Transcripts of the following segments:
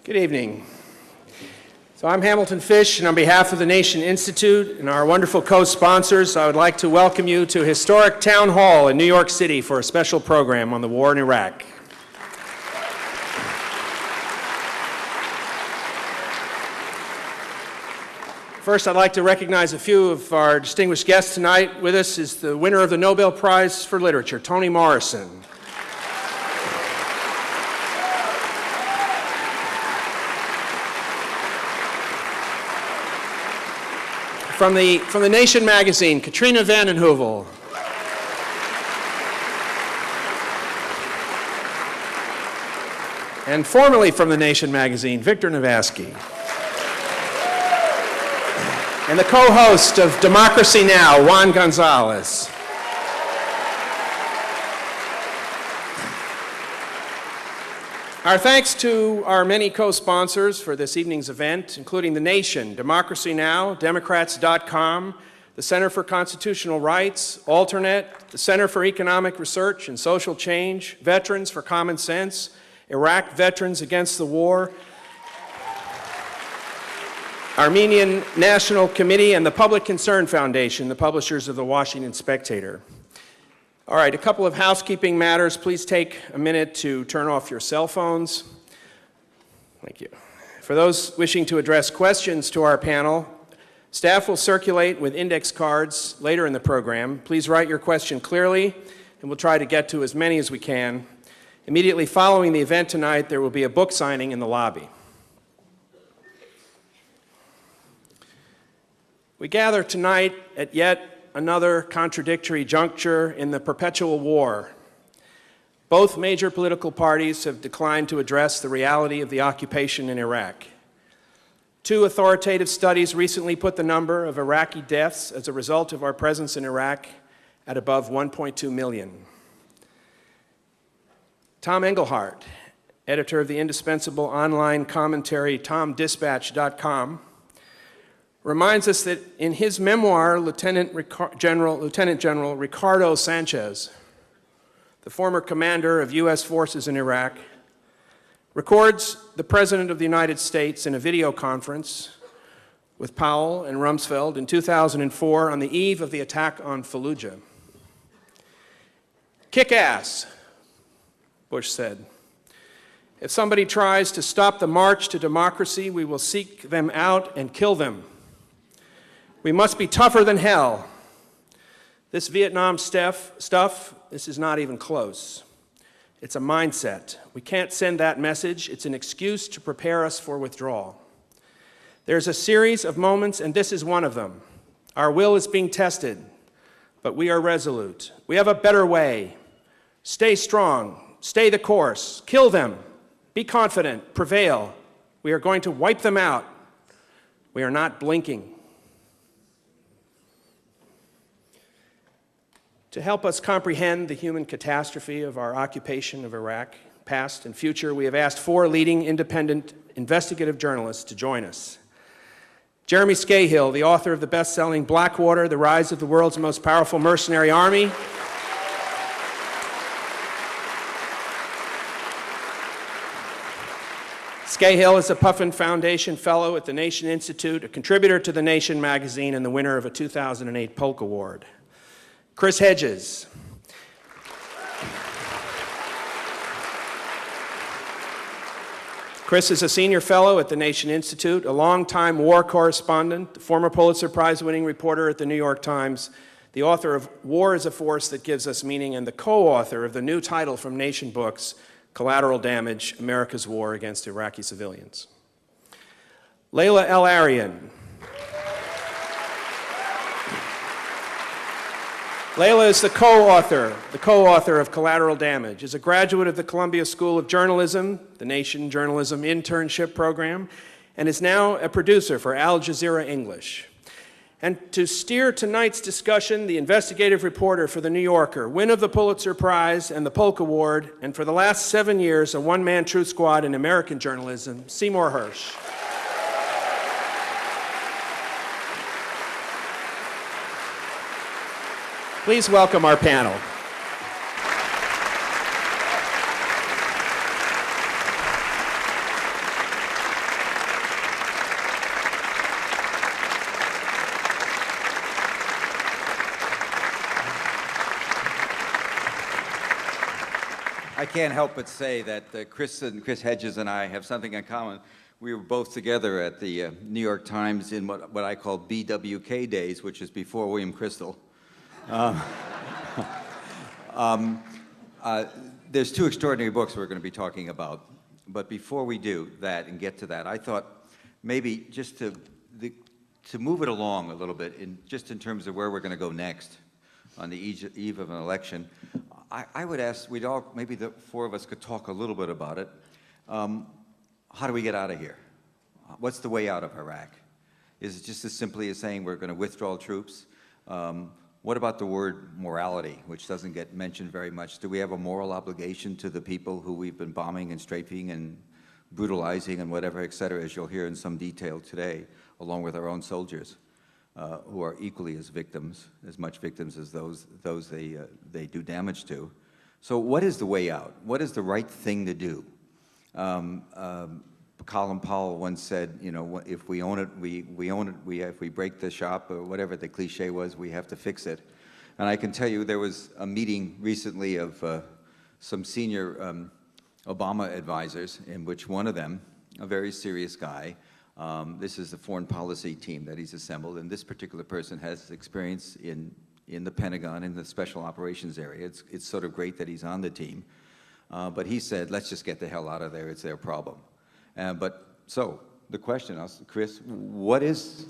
Good evening. So I'm Hamilton Fish, and on behalf of the Nation Institute and our wonderful co-sponsors, I would like to welcome you to historic Town Hall in New York City for a special program on the war in Iraq. First, I'd like to recognize a few of our distinguished guests tonight. With us is the winner of the Nobel Prize for Literature, Toni Morrison. From the Nation magazine, Katrina vanden Heuvel. And formerly from the Nation magazine, Victor Navasky. And the co-host of Democracy Now!, Juan Gonzalez. Our thanks to our many co-sponsors for this evening's event, including The Nation, Democracy Now!, Democrats.com, the Center for Constitutional Rights, Alternet, the Center for Economic Research and Social Change, Veterans for Common Sense, Iraq Veterans Against the War, Armenian National Committee, and the Public Concern Foundation, the publishers of the Washington Spectator. All right, a couple of housekeeping matters. Please take a minute to turn off your cell phones. Thank you. For those wishing to address questions to our panel, staff will circulate with index cards later in the program. Please write your question clearly, and we'll try to get to as many as we can. Immediately following the event tonight, there will be a book signing in the lobby. We gather tonight at yet another contradictory juncture in the perpetual war. Both major political parties have declined to address the reality of the occupation in Iraq. Two authoritative studies recently put the number of Iraqi deaths as a result of our presence in Iraq at above 1.2 million. Tom Engelhardt, editor of the indispensable online commentary TomDispatch.com, reminds us that in his memoir, Lieutenant General Ricardo Sanchez, the former commander of U.S. forces in Iraq, records the President of the United States in a video conference with Powell and Rumsfeld in 2004 on the eve of the attack on Fallujah. "Kick ass," Bush said. "If somebody tries to stop the march to democracy, we will seek them out and kill them. We must be tougher than hell. This Vietnam stuff, this is not even close. It's a mindset. We can't send that message. It's an excuse to prepare us for withdrawal. There's a series of moments, and this is one of them. Our will is being tested, but we are resolute. We have a better way. Stay strong. Stay the course. Kill them. Be confident. Prevail. We are going to wipe them out. We are not blinking." To help us comprehend the human catastrophe of our occupation of Iraq, past and future, we have asked four leading independent investigative journalists to join us. Jeremy Scahill, the author of the best-selling Blackwater, The Rise of the World's Most Powerful Mercenary Army. Scahill is a Puffin Foundation Fellow at the Nation Institute, a contributor to the Nation magazine, and the winner of a 2008 Polk Award. Chris Hedges. Chris is a senior fellow at the Nation Institute, a longtime war correspondent, a former Pulitzer Prize-winning reporter at the New York Times, the author of War is a Force That Gives Us Meaning, and the co-author of the new title from Nation Books, Collateral Damage, America's War Against Iraqi Civilians. Laila Al-Arian. Laila is the co-author of Collateral Damage, is a graduate of the Columbia School of Journalism, the Nation Journalism Internship Program, and is now a producer for Al Jazeera English. And to steer tonight's discussion, the investigative reporter for The New Yorker, winner of the Pulitzer Prize and the Polk Award, and for the last 7 years, a one-man truth squad in American journalism, Seymour Hersh. Please welcome our panel. I can't help but say that Chris Hedges and I have something in common. We were both together at the New York Times in what I call BWK days, which is before William Crystal. There's two extraordinary books we're going to be talking about. But before we do that and get to that, I thought maybe just to move it along a little bit, just in terms of where we're going to go next on the eve of an election, I would ask, maybe the four of us could talk a little bit about it. How do we get out of here? What's the way out of Iraq? Is it just as simply as saying we're going to withdraw troops? What about the word morality, which doesn't get mentioned very much? Do we have a moral obligation to the people who we've been bombing and strafing and brutalizing and whatever, et cetera, as you'll hear in some detail today, along with our own soldiers, who are equally as much victims as those they do damage to? So what is the way out? What is the right thing to do? Colin Powell once said, you know, if we own it, we own it. If we break the shop, or whatever the cliche was, we have to fix it. And I can tell you there was a meeting recently of some senior Obama advisors, in which one of them, a very serious guy, this is the foreign policy team that he's assembled, and this particular person has experience in the Pentagon, in the special operations area. It's sort of great that he's on the team. But he said, let's just get the hell out of there, it's their problem. So the question, Chris, what's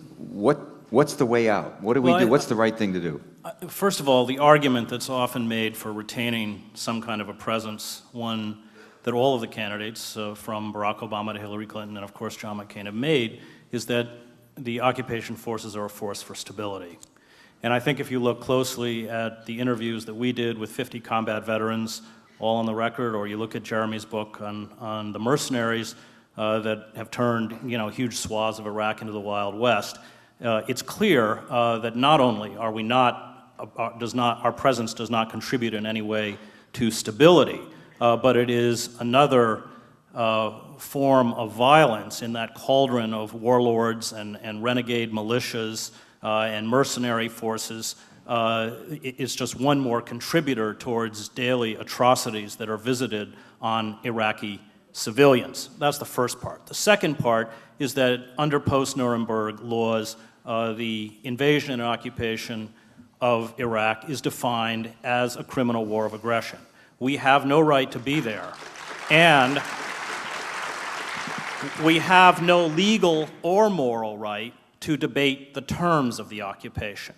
the way out? What do we do? What's the right thing to do? First of all, the argument that's often made for retaining some kind of a presence, one that all of the candidates, from Barack Obama to Hillary Clinton and of course John McCain, have made, is that the occupation forces are a force for stability. And I think if you look closely at the interviews that we did with 50 combat veterans, all on the record, or you look at Jeremy's book on the mercenaries that have turned, you know, huge swaths of Iraq into the Wild West, it's clear that not only are we our presence does not contribute in any way to stability, but it is another form of violence in that cauldron of warlords and renegade militias and mercenary forces. It's just one more contributor towards daily atrocities that are visited on Iraqi civilians. That's the first part. The second part is that under post-Nuremberg laws, the invasion and occupation of Iraq is defined as a criminal war of aggression. We have no right to be there, and we have no legal or moral right to debate the terms of the occupation.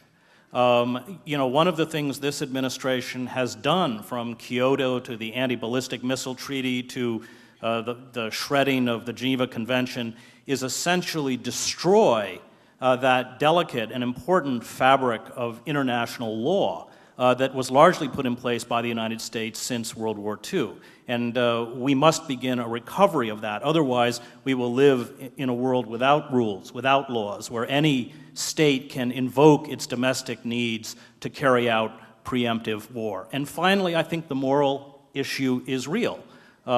You know, one of the things this administration has done, from Kyoto to the anti-ballistic missile treaty to the shredding of the Geneva Convention, is essentially destroy that delicate and important fabric of international law that was largely put in place by the United States since World War II. And we must begin a recovery of that. Otherwise, we will live in a world without rules, without laws, where any state can invoke its domestic needs to carry out preemptive war. And finally, I think the moral issue is real. You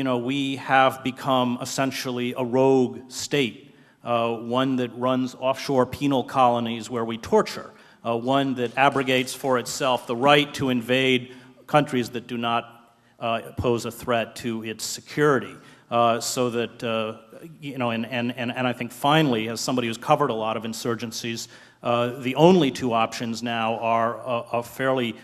know, we have become essentially a rogue state, one that runs offshore penal colonies where we torture, one that abrogates for itself the right to invade countries that do not pose a threat to its security. So that, you know, and I think finally, as somebody who's covered a lot of insurgencies, the only two options now are a fairly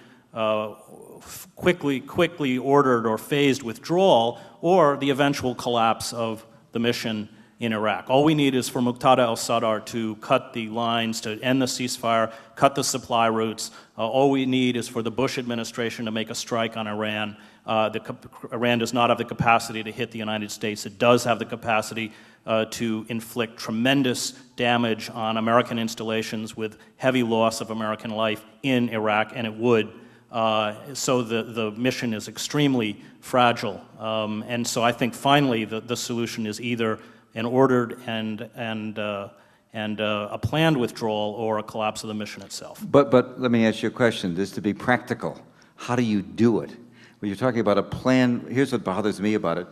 quickly ordered or phased withdrawal, or the eventual collapse of the mission in Iraq. All we need is for Muqtada al-Sadr to cut the lines, to end the ceasefire, cut the supply routes. All we need is for the Bush administration to make a strike on Iran. Iran does not have the capacity to hit the United States. It does have the capacity to inflict tremendous damage on American installations with heavy loss of American life in Iraq, and it would. So the mission is extremely fragile. And so I think finally the solution is either an ordered and a planned withdrawal or a collapse of the mission itself. But let me ask you a question. This to be practical. How do you do it? When you're talking about a plan, here's what bothers me about it.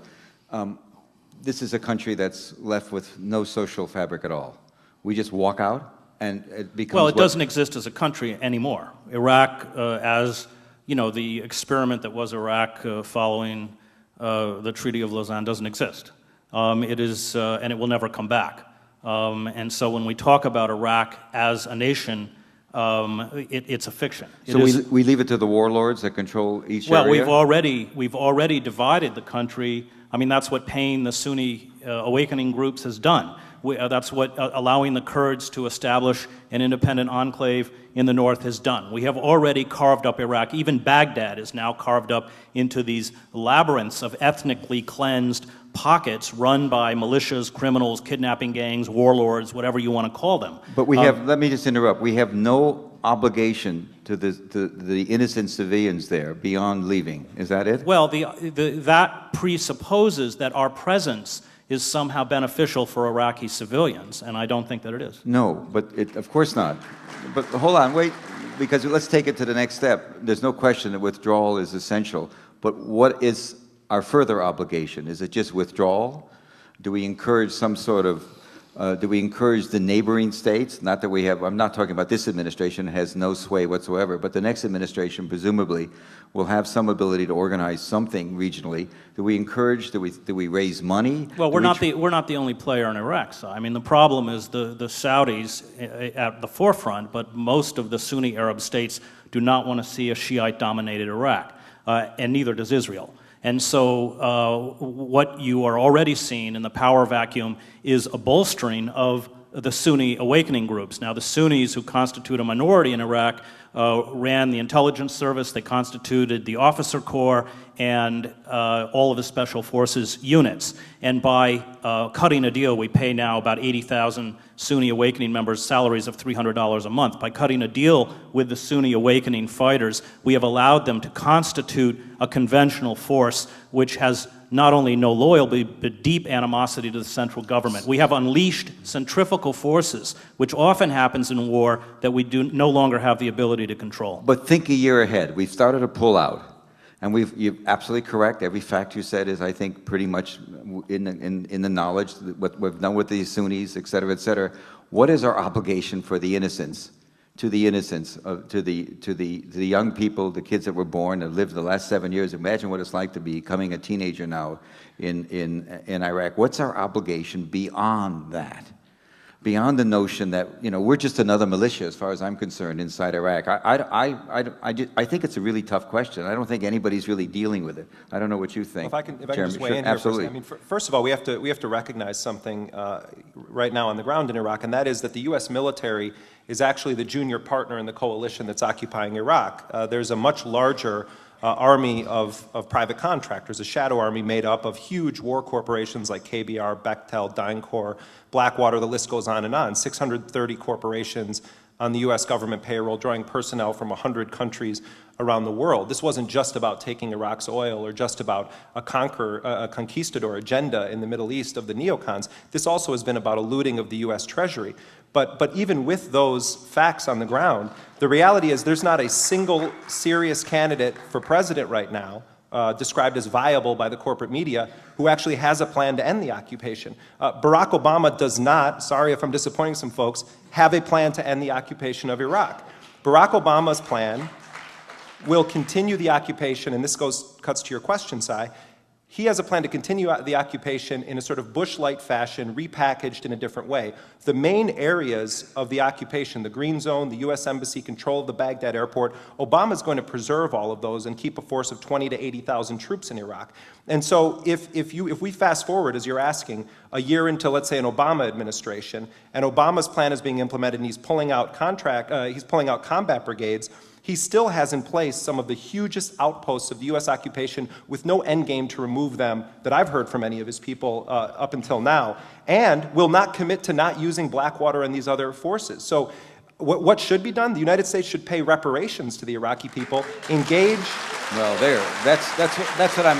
This is a country that's left with no social fabric at all. We just walk out and it becomes... Well, it doesn't exist as a country anymore. Iraq, as you know, the experiment that was Iraq following the Treaty of Lausanne doesn't exist. It is, and it will never come back. And so when we talk about Iraq as a nation, it's a fiction. So we leave it to the warlords that control each well, area? we've already divided the country. I mean, that's what paying the Sunni awakening groups has done. That's what allowing the Kurds to establish an independent enclave in the north has done. We have already carved up Iraq. Even Baghdad is now carved up into these labyrinths of ethnically cleansed pockets run by militias, criminals, kidnapping gangs, warlords, whatever you want to call them. But we have, let me just interrupt, we have no obligation to the innocent civilians there beyond leaving. Is that it? Well, that presupposes that our presence is somehow beneficial for Iraqi civilians, and I don't think that it is. No, but of course not. But hold on, wait, because let's take it to the next step. There's no question that withdrawal is essential, but what is our further obligation? Is it just withdrawal? Do we encourage some sort of, do we encourage the neighboring states? Not that we have, I'm not talking about this administration, it has no sway whatsoever, but the next administration presumably will have some ability to organize something regionally. Do we encourage, do we raise money? Well, we're not the only player in Iraq. So, I mean, the problem is the Saudis at the forefront, but most of the Sunni Arab states do not want to see a Shiite-dominated Iraq, and neither does Israel. And so what you are already seeing in the power vacuum is a bolstering of the Sunni awakening groups. Now, the Sunnis, who constitute a minority in Iraq, ran the intelligence service, they constituted the officer corps, and all of the special forces units. And by cutting a deal, we pay now about 80,000 Sunni awakening members salaries of $300 a month. By cutting a deal with the Sunni awakening fighters, we have allowed them to constitute a conventional force which has not only no loyalty, but deep animosity to the central government. We have unleashed centrifugal forces, which often happens in war, that we no longer have the ability to control. But think a year ahead. We've started a pullout. And you're absolutely correct. Every fact you said is, I think, pretty much in the knowledge, what we've done with the Sunnis, et cetera, et cetera. What is our obligation for the innocents, to the innocents, to the young people, the kids that were born, that lived the last 7 years? Imagine what it's like to be becoming a teenager now in Iraq. What's our obligation beyond that? Beyond the notion that, you know, we're just another militia, as far as I'm concerned, inside Iraq. I think it's a really tough question. I don't think anybody's really dealing with it. I don't know what you think. Well, if I can just weigh in here for a second. I mean, first of all, we have to recognize something right now on the ground in Iraq, and that is that the U.S. military is actually the junior partner in the coalition that's occupying Iraq. There's a much larger army of private contractors, a shadow army made up of huge war corporations like KBR, Bechtel, DynCorp, Blackwater, the list goes on and on. 630 corporations on the U.S. government payroll, drawing personnel from 100 countries around the world. This wasn't just about taking Iraq's oil or just about a conquistador agenda in the Middle East of the neocons. This also has been about a looting of the U.S. Treasury. But even with those facts on the ground, the reality is there's not a single serious candidate for president right now, described as viable by the corporate media, who actually has a plan to end the occupation. Barack Obama does not, sorry if I'm disappointing some folks, have a plan to end the occupation of Iraq. Barack Obama's plan will continue the occupation, and this cuts to your question, Si. He has a plan to continue the occupation in a sort of Bush-like fashion, repackaged in a different way. The main areas of the occupation, the Green Zone, the U.S. Embassy, control of the Baghdad airport, Obama's going to preserve all of those and keep a force of 20 to 80,000 troops in Iraq. And so if we fast forward, as you're asking, a year into, let's say, an Obama administration, and Obama's plan is being implemented and he's pulling out combat brigades, he still has in place some of the hugest outposts of the U.S. occupation with no end game to remove them that I've heard from any of his people up until now, and will not commit to not using Blackwater and these other forces. So what should be done? The United States should pay reparations to the Iraqi people, engage. Well, that's what I'm...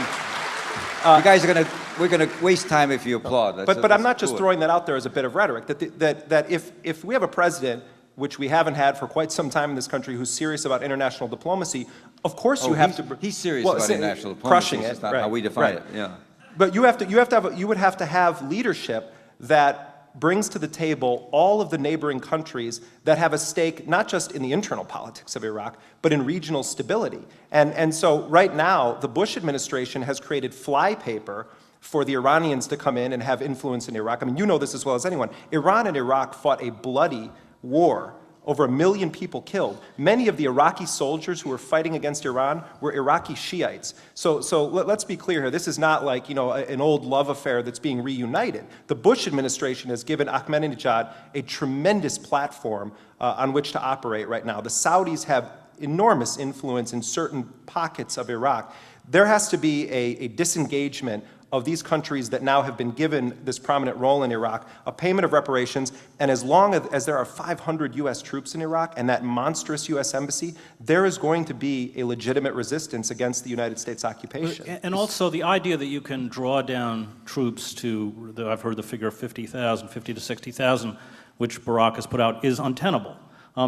you guys are we're going to waste time if you applaud. But I'm not just throwing that out there as a bit of rhetoric, that if we have a president, which we haven't had for quite some time in this country, who's serious about international diplomacy, of course you have to... He's serious about international diplomacy. Crushing That's it, not right, how we define right. it, yeah. But you would have to have leadership that brings to the table all of the neighboring countries that have a stake not just in the internal politics of Iraq, but in regional stability. And so right now, the Bush administration has created flypaper for the Iranians to come in and have influence in Iraq. I mean, you know this as well as anyone. Iran and Iraq fought a bloody war. Over 1 million people killed. Many of the Iraqi soldiers who were fighting against Iran were Iraqi Shiites. So let's be clear here. This is not like, an old love affair that's being reunited. The Bush administration has given Ahmadinejad a tremendous platform on which to operate right now. The Saudis have enormous influence in certain pockets of Iraq. There has to be a disengagement of these countries that now have been given this prominent role in Iraq, a payment of reparations, and as long as there are 500 U.S. troops in Iraq and that monstrous U.S. embassy, there is going to be a legitimate resistance against the United States occupation. And also the idea that you can draw down troops to, I've heard the figure of 50,000, 50 to 60,000, which Barack has put out, is untenable.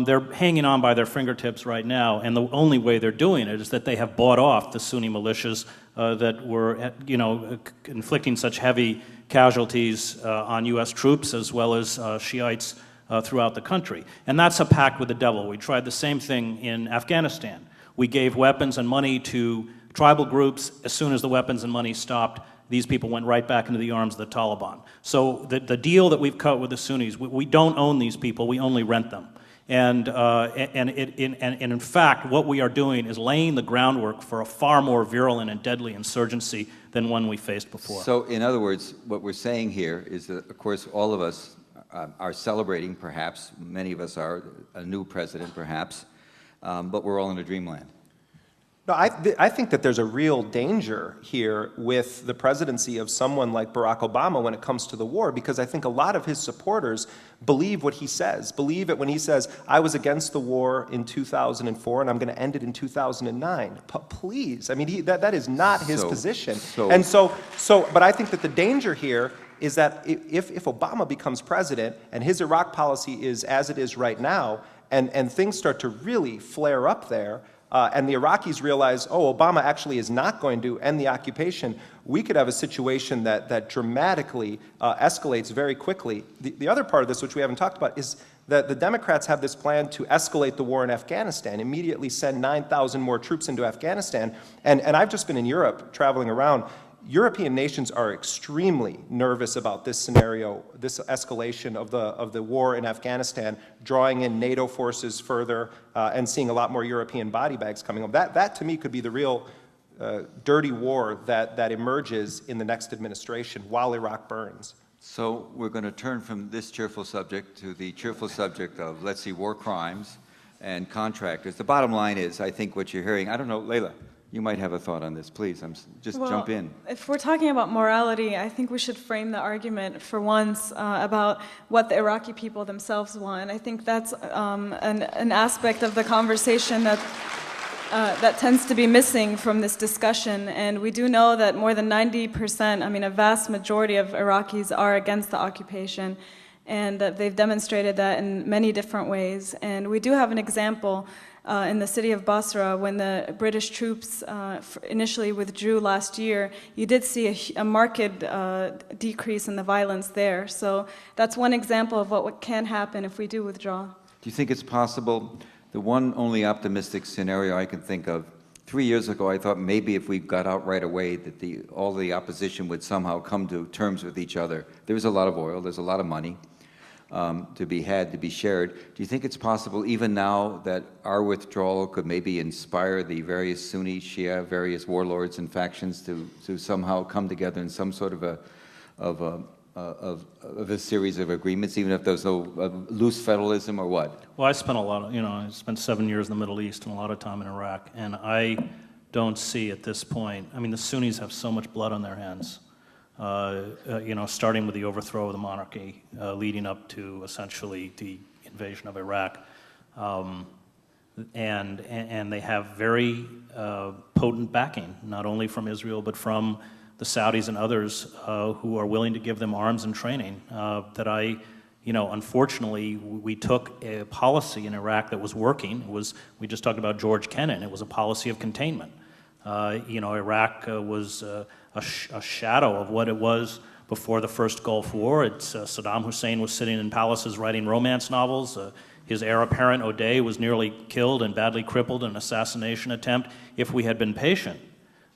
They're hanging on by their fingertips right now, and the only way they're doing it is that they have bought off the Sunni militias that were, inflicting such heavy casualties on U.S. troops as well as Shiites throughout the country. And that's a pact with the devil. We tried the same thing in Afghanistan. We gave weapons and money to tribal groups. As soon as the weapons and money stopped, these people went right back into the arms of the Taliban. So the deal that we've cut with the Sunnis, we don't own these people, we only rent them. And in fact, what we are doing is laying the groundwork for a far more virulent and deadly insurgency than one we faced before. So, in other words, what we're saying here is that, of course, all of us are celebrating, perhaps, many of us are, a new president, perhaps, but we're all in a dreamland. No, I think that there's a real danger here with the presidency of someone like Barack Obama when it comes to the war, because I think a lot of his supporters believe what he says, believe it when he says, I was against the war in 2004 and I'm going to end it in 2009. Please, I mean, that is not his position. But I think that the danger here is that if Obama becomes president and his Iraq policy is as it is right now, and things start to really flare up there, and the Iraqis realize, oh, Obama actually is not going to end the occupation, we could have a situation that dramatically escalates very quickly. The other part of this, which we haven't talked about, is that the Democrats have this plan to escalate the war in Afghanistan, immediately send 9,000 more troops into Afghanistan. And I've just been in Europe, traveling around. European nations are extremely nervous about this scenario, this escalation of the war in Afghanistan, drawing in NATO forces further, and seeing a lot more European body bags coming up. That to me could be the real dirty war that emerges in the next administration while Iraq burns. So we're going to turn from this cheerful subject to the cheerful subject of, let's see, war crimes and contractors. The bottom line is, I think what you're hearing, I don't know, Laila, you might have a thought on this. Please, jump in. If we're talking about morality, I think we should frame the argument for once about what the Iraqi people themselves want. I think that's an aspect of the conversation that tends to be missing from this discussion. And we do know that more than 90%, I mean a vast majority of Iraqis are against the occupation. And they've demonstrated that in many different ways. And we do have an example in the city of Basra, when the British troops initially withdrew last year, you did see a marked decrease in the violence there. So that's one example of what can happen if we do withdraw. Do you think it's possible? The one only optimistic scenario I can think of, 3 years ago I thought maybe if we got out right away that all the opposition would somehow come to terms with each other. There's a lot of oil, there's a lot of money to be had, to be shared. Do you think it's possible even now that our withdrawal could maybe inspire the various Sunni, Shia, various warlords and factions to somehow come together in some sort of a series of agreements, even if there's no loose federalism or what? Well, I spent I spent 7 years in the Middle East and a lot of time in Iraq, and I don't see at this point, I mean, the Sunnis have so much blood on their hands. Starting with the overthrow of the monarchy, leading up to essentially the invasion of Iraq, and they have very potent backing, not only from Israel but from the Saudis and others who are willing to give them arms and training. Unfortunately, we took a policy in Iraq that was working. We just talked about George Kennan. It was a policy of containment. Iraq was a shadow of what it was before the first Gulf War. Saddam Hussein was sitting in palaces writing romance novels. His heir apparent, O'Day, was nearly killed and badly crippled in an assassination attempt. If we had been patient,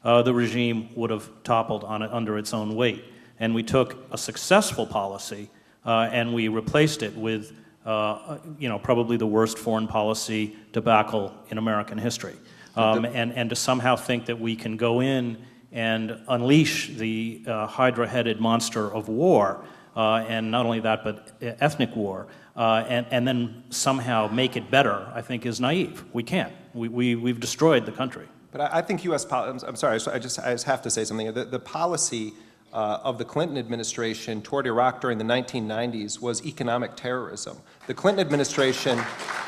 the regime would have toppled under its own weight. And we took a successful policy and we replaced it with probably the worst foreign policy debacle in American history. And to somehow think that we can go in and unleash the hydra-headed monster of war, and not only that, but ethnic war, and then somehow make it better, I think is naive. We can't. We've destroyed the country. But I think U.S. policy, I'm sorry, I just have to say something. The policy of the Clinton administration toward Iraq during the 1990s was economic terrorism. The Clinton administration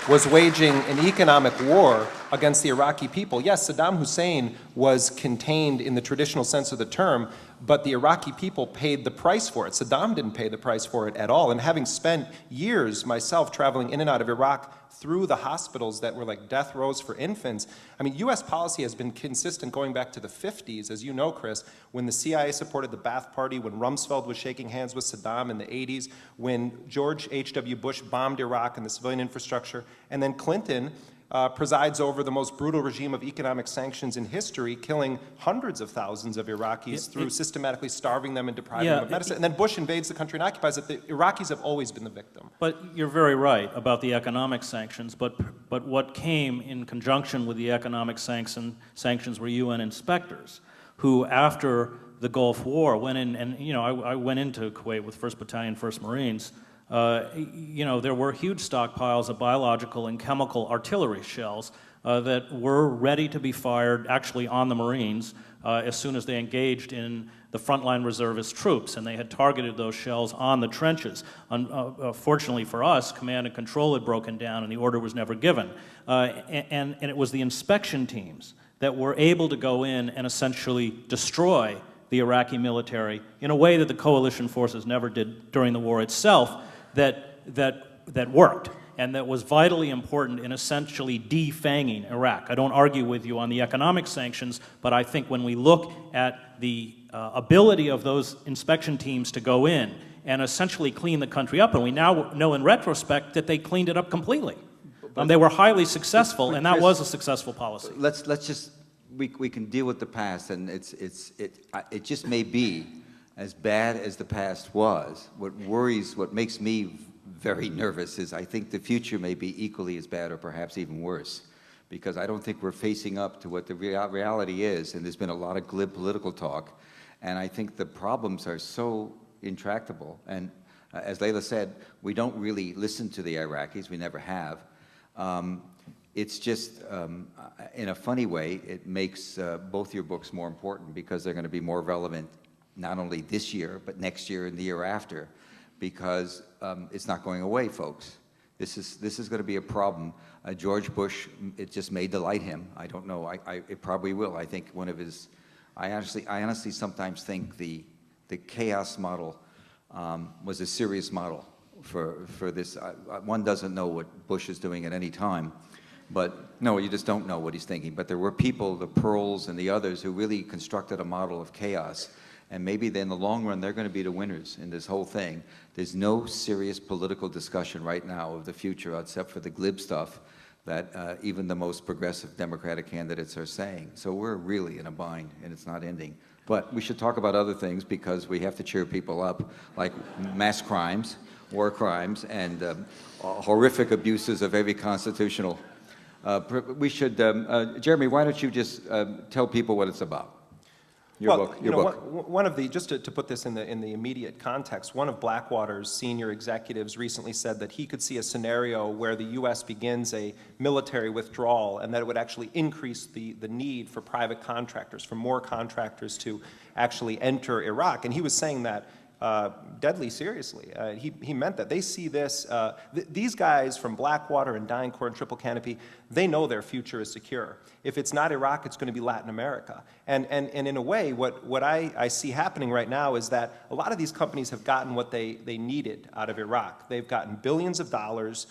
was waging an economic war against the Iraqi people. Yes, Saddam Hussein was contained in the traditional sense of the term, but the Iraqi people paid the price for it. Saddam didn't pay the price for it at all. And having spent years myself traveling in and out of Iraq through the hospitals that were like death rows for infants, I mean, U.S. policy has been consistent going back to the 50s, as you know, Chris, when the CIA supported the Ba'ath Party, when Rumsfeld was shaking hands with Saddam in the 80s, when George H.W. Bush bombed Iraq and the civilian infrastructure, and then Clinton presides over the most brutal regime of economic sanctions in history, killing hundreds of thousands of Iraqis through systematically starving them and depriving them of medicine. And then Bush invades the country and occupies it. The Iraqis have always been the victim. But you're very right about the economic sanctions, but what came in conjunction with the economic sanctions were UN inspectors who, after the Gulf War, went in, and I went into Kuwait with 1st Battalion, 1st Marines. There were huge stockpiles of biological and chemical artillery shells that were ready to be fired actually on the Marines as soon as they engaged in the frontline reservist troops, and they had targeted those shells on the trenches. Fortunately for us, command and control had broken down and the order was never given. And it was the inspection teams that were able to go in and essentially destroy the Iraqi military in a way that the coalition forces never did during the war itself, that worked and that was vitally important in essentially defanging Iraq. I don't argue with you on the economic sanctions, but I think when we look at the ability of those inspection teams to go in and essentially clean the country up, and we now know in retrospect that they cleaned it up completely. They were highly successful, and that was a successful policy. Let's just, we can deal with the past, and it just may be as bad as the past was. What makes me very nervous is I think the future may be equally as bad or perhaps even worse, because I don't think we're facing up to what the reality is, and there's been a lot of glib political talk, and I think the problems are so intractable. And as Laila said, we don't really listen to the Iraqis, we never have. It's just, in a funny way, it makes both your books more important because they're going to be more relevant not only this year, but next year and the year after, because it's not going away, folks. This is going to be a problem. George Bush, it just may delight him. I don't know. It probably will. I think one of his, I honestly sometimes think the chaos model was a serious model for this. One doesn't know what Bush is doing at any time. But no, you just don't know what he's thinking. But there were people, the Pearls and the others, who really constructed a model of chaos. And maybe in the long run, they're going to be the winners in this whole thing. There's no serious political discussion right now of the future, except for the glib stuff that even the most progressive Democratic candidates are saying. So we're really in a bind, and it's not ending. But we should talk about other things, because we have to cheer people up, like mass crimes, war crimes, and horrific abuses of every constitutional. We should, Jeremy, why don't you just tell people what it's about? Your book. One of the, just to put this in the immediate context, one of Blackwater's senior executives recently said that he could see a scenario where the U.S. begins a military withdrawal, and that it would actually increase the need for private contractors, for more contractors to actually enter Iraq. And he was saying that deadly seriously. He meant that. They see this, these guys from Blackwater and DynCorp and Triple Canopy, they know their future is secure. If it's not Iraq, it's going to be Latin America. And in a way, what I see happening right now is that a lot of these companies have gotten what they needed out of Iraq. They've gotten billions of dollars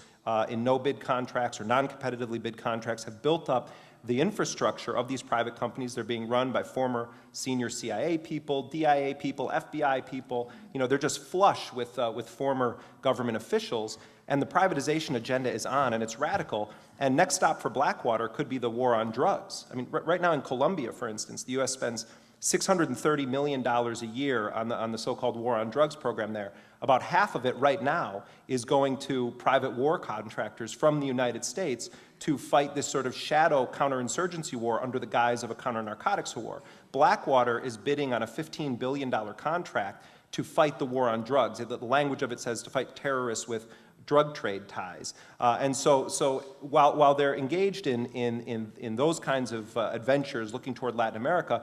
in no-bid contracts or non-competitively bid contracts, have built up the infrastructure of these private companies. They're being run by former senior CIA people, DIA people, FBI people. You know, they're just flush with former government officials. And the privatization agenda is on, and it's radical. And next stop for Blackwater could be the war on drugs. I mean, right now in Colombia, for instance, the U.S. spends $630 million a year on the so-called war on drugs program there. About half of it right now is going to private war contractors from the United States to fight this sort of shadow counterinsurgency war under the guise of a counter-narcotics war. Blackwater is bidding on a $15 billion contract to fight the war on drugs. The language of it says to fight terrorists with drug trade ties. And so while they're engaged in those kinds of adventures looking toward Latin America,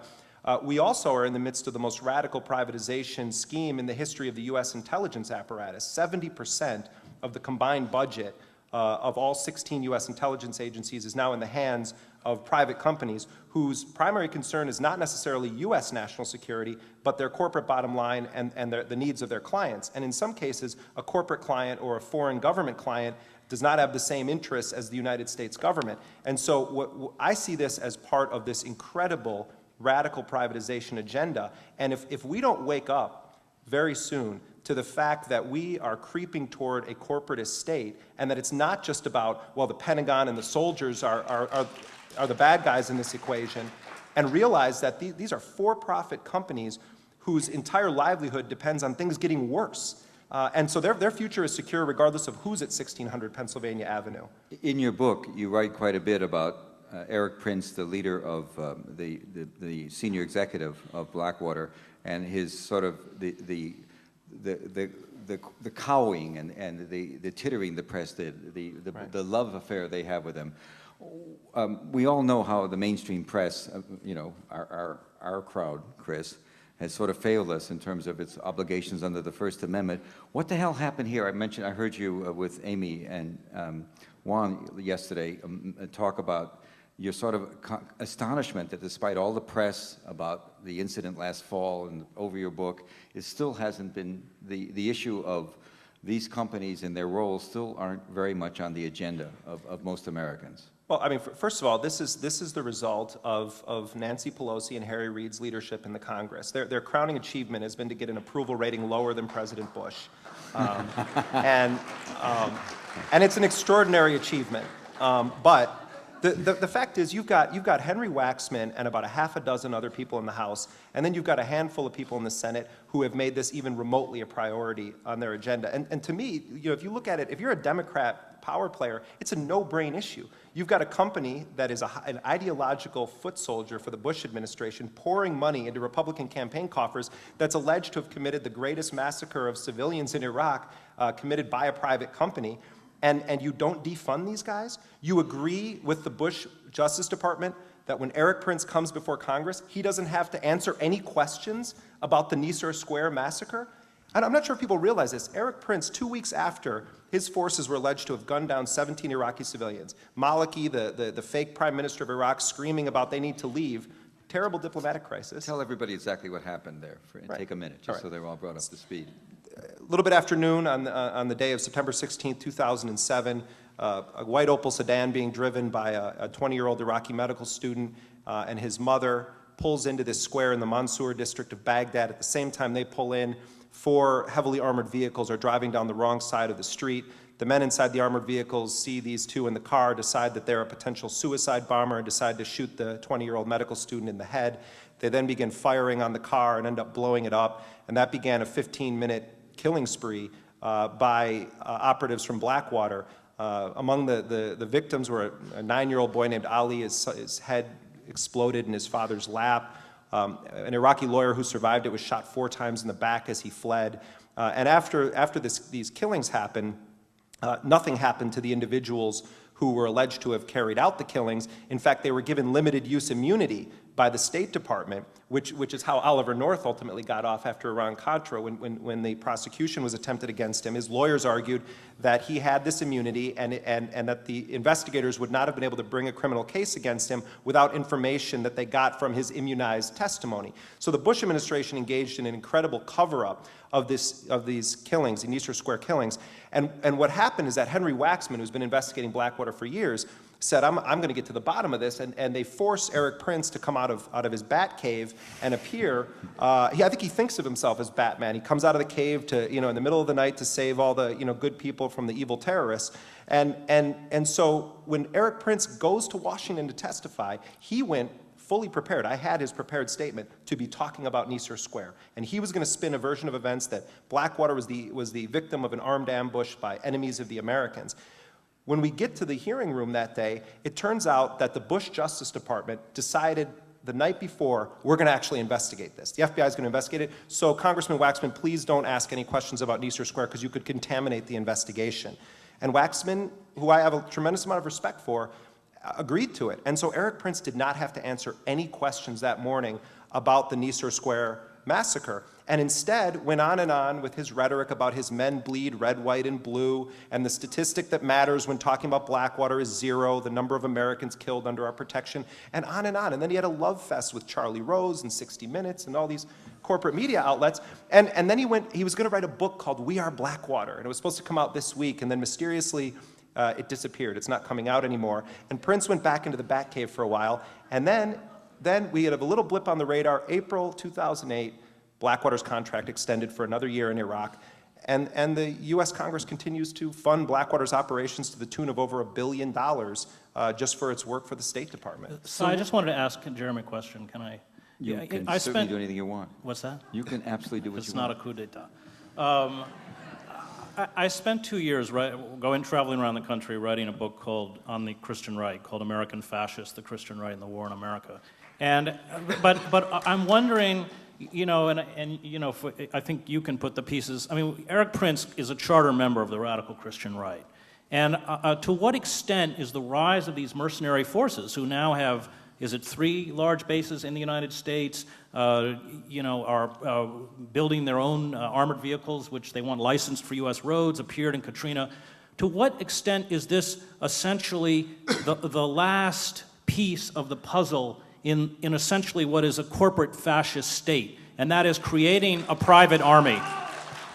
we also are in the midst of the most radical privatization scheme in the history of the U.S. intelligence apparatus. 70% of the combined budget of all 16 U.S. intelligence agencies is now in the hands of private companies whose primary concern is not necessarily U.S. national security, but their corporate bottom line and the needs of their clients. And in some cases, a corporate client or a foreign government client does not have the same interests as the United States government. And so I see this as part of this incredible radical privatization agenda. And if we don't wake up very soon to the fact that we are creeping toward a corporatist state, and that it's not just about, well, the Pentagon and the soldiers are the bad guys in this equation, and realize that these are for-profit companies whose entire livelihood depends on things getting worse. And so their future is secure regardless of who's at 1600 Pennsylvania Avenue. In your book, you write quite a bit about Eric Prince, the leader of the senior executive of Blackwater, and his sort of the cowing and the tittering the press did, the love affair they have with him. We all know how the mainstream press, you know, our crowd, Chris, has sort of failed us in terms of its obligations under the First Amendment. What the hell happened here? I heard you with Amy and Juan yesterday talk about your sort of astonishment that despite all the press about the incident last fall and over your book, it still hasn't been, the issue of these companies and their roles still aren't very much on the agenda of most Americans. Well, I mean, first of all, this is the result of Nancy Pelosi and Harry Reid's leadership in the Congress. Their crowning achievement has been to get an approval rating lower than President Bush. And it's an extraordinary achievement. But the fact is, you've got Henry Waxman and about a half a dozen other people in the House, and then you've got a handful of people in the Senate who have made this even remotely a priority on their agenda. And to me, you know, if you look at it, if you're a Democrat power player, it's a no-brain issue. You've got a company that is an ideological foot soldier for the Bush administration, pouring money into Republican campaign coffers, that's alleged to have committed the greatest massacre of civilians in Iraq, committed by a private company. And you don't defund these guys? You agree with the Bush Justice Department that when Eric Prince comes before Congress, he doesn't have to answer any questions about the Nisour Square massacre? And I'm not sure if people realize this. Eric Prince, 2 weeks after his forces were alleged to have gunned down 17 Iraqi civilians, Maliki, the fake prime minister of Iraq, screaming about they need to leave. Terrible diplomatic crisis. Tell everybody exactly what happened there. Right. Take a minute, just so they're all brought up to speed. A little bit after noon on the day of September 16, 2007, a white Opel sedan being driven by a 20-year-old Iraqi medical student and his mother pulls into this square in the Mansour district of Baghdad. At the same time they pull in, 4 heavily armored vehicles are driving down the wrong side of the street. The men inside the armored vehicles see these 2 in the car, decide that they're a potential suicide bomber, and decide to shoot the 20-year-old medical student in the head. They then begin firing on the car and end up blowing it up, and that began a 15-minute killing spree by operatives from Blackwater. Among the victims were a 9-year-old boy named Ali. His head exploded in his father's lap. An Iraqi lawyer who survived it was shot 4 times in the back as he fled. And after these killings happened, nothing happened to the individuals who were alleged to have carried out the killings. In fact, they were given limited use immunity by the State Department, which is how Oliver North ultimately got off after Iran-Contra when the prosecution was attempted against him. His lawyers argued that he had this immunity and that the investigators would not have been able to bring a criminal case against him without information that they got from his immunized testimony. So the Bush administration engaged in an incredible cover-up of these killings, the Nicer Square killings. And what happened is that Henry Waxman, who's been investigating Blackwater for years, said, I'm going to get to the bottom of this, and they force Eric Prince to come out of his bat cave and appear. I think he thinks of himself as Batman. He comes out of the cave to, in the middle of the night to save all the, good people from the evil terrorists. And so when Eric Prince goes to Washington to testify, he went fully prepared. I had his prepared statement to be talking about Nicer Square. And he was going to spin a version of events that Blackwater was the victim of an armed ambush by enemies of the Americans. When we get to the hearing room that day, it turns out that the Bush Justice Department decided the night before, we're going to actually investigate this. The FBI is going to investigate it. So Congressman Waxman, please don't ask any questions about Nicer Square because you could contaminate the investigation. And Waxman, who I have a tremendous amount of respect for, agreed to it. And so Eric Prince did not have to answer any questions that morning about the Nicer Square massacre, and instead went on and on with his rhetoric about his men bleed red, white, and blue, and the statistic that matters when talking about Blackwater is 0, the number of Americans killed under our protection, and on and on. And then he had a love fest with Charlie Rose and 60 Minutes and all these corporate media outlets, and then he was going to write a book called We Are Blackwater, and it was supposed to come out this week, and then mysteriously it disappeared. It's not coming out anymore. And Prince went back into the Batcave for a while, and then we had a little blip on the radar. April 2008, Blackwater's contract extended for another year in Iraq, and the U.S. Congress continues to fund Blackwater's operations to the tune of over $1 billion just for its work for the State Department. So I just wanted to ask Jeremy a question. Can I? You can certainly do anything you want. What's that? You can absolutely do what you want. It's not a coup d'etat. I spent 2 years traveling around the country writing a book on the Christian right called American Fascists, the Christian Right and the War in America. But I'm wondering, I think you can put the pieces. I mean, Eric Prince is a charter member of the radical Christian right. And to what extent is the rise of these mercenary forces who now have, is it 3 large bases in the United States, are building their own armored vehicles, which they want licensed for U.S. roads, appeared in Katrina. To what extent is this essentially the last piece of the puzzle in essentially what is a corporate fascist state, and that is creating a private army?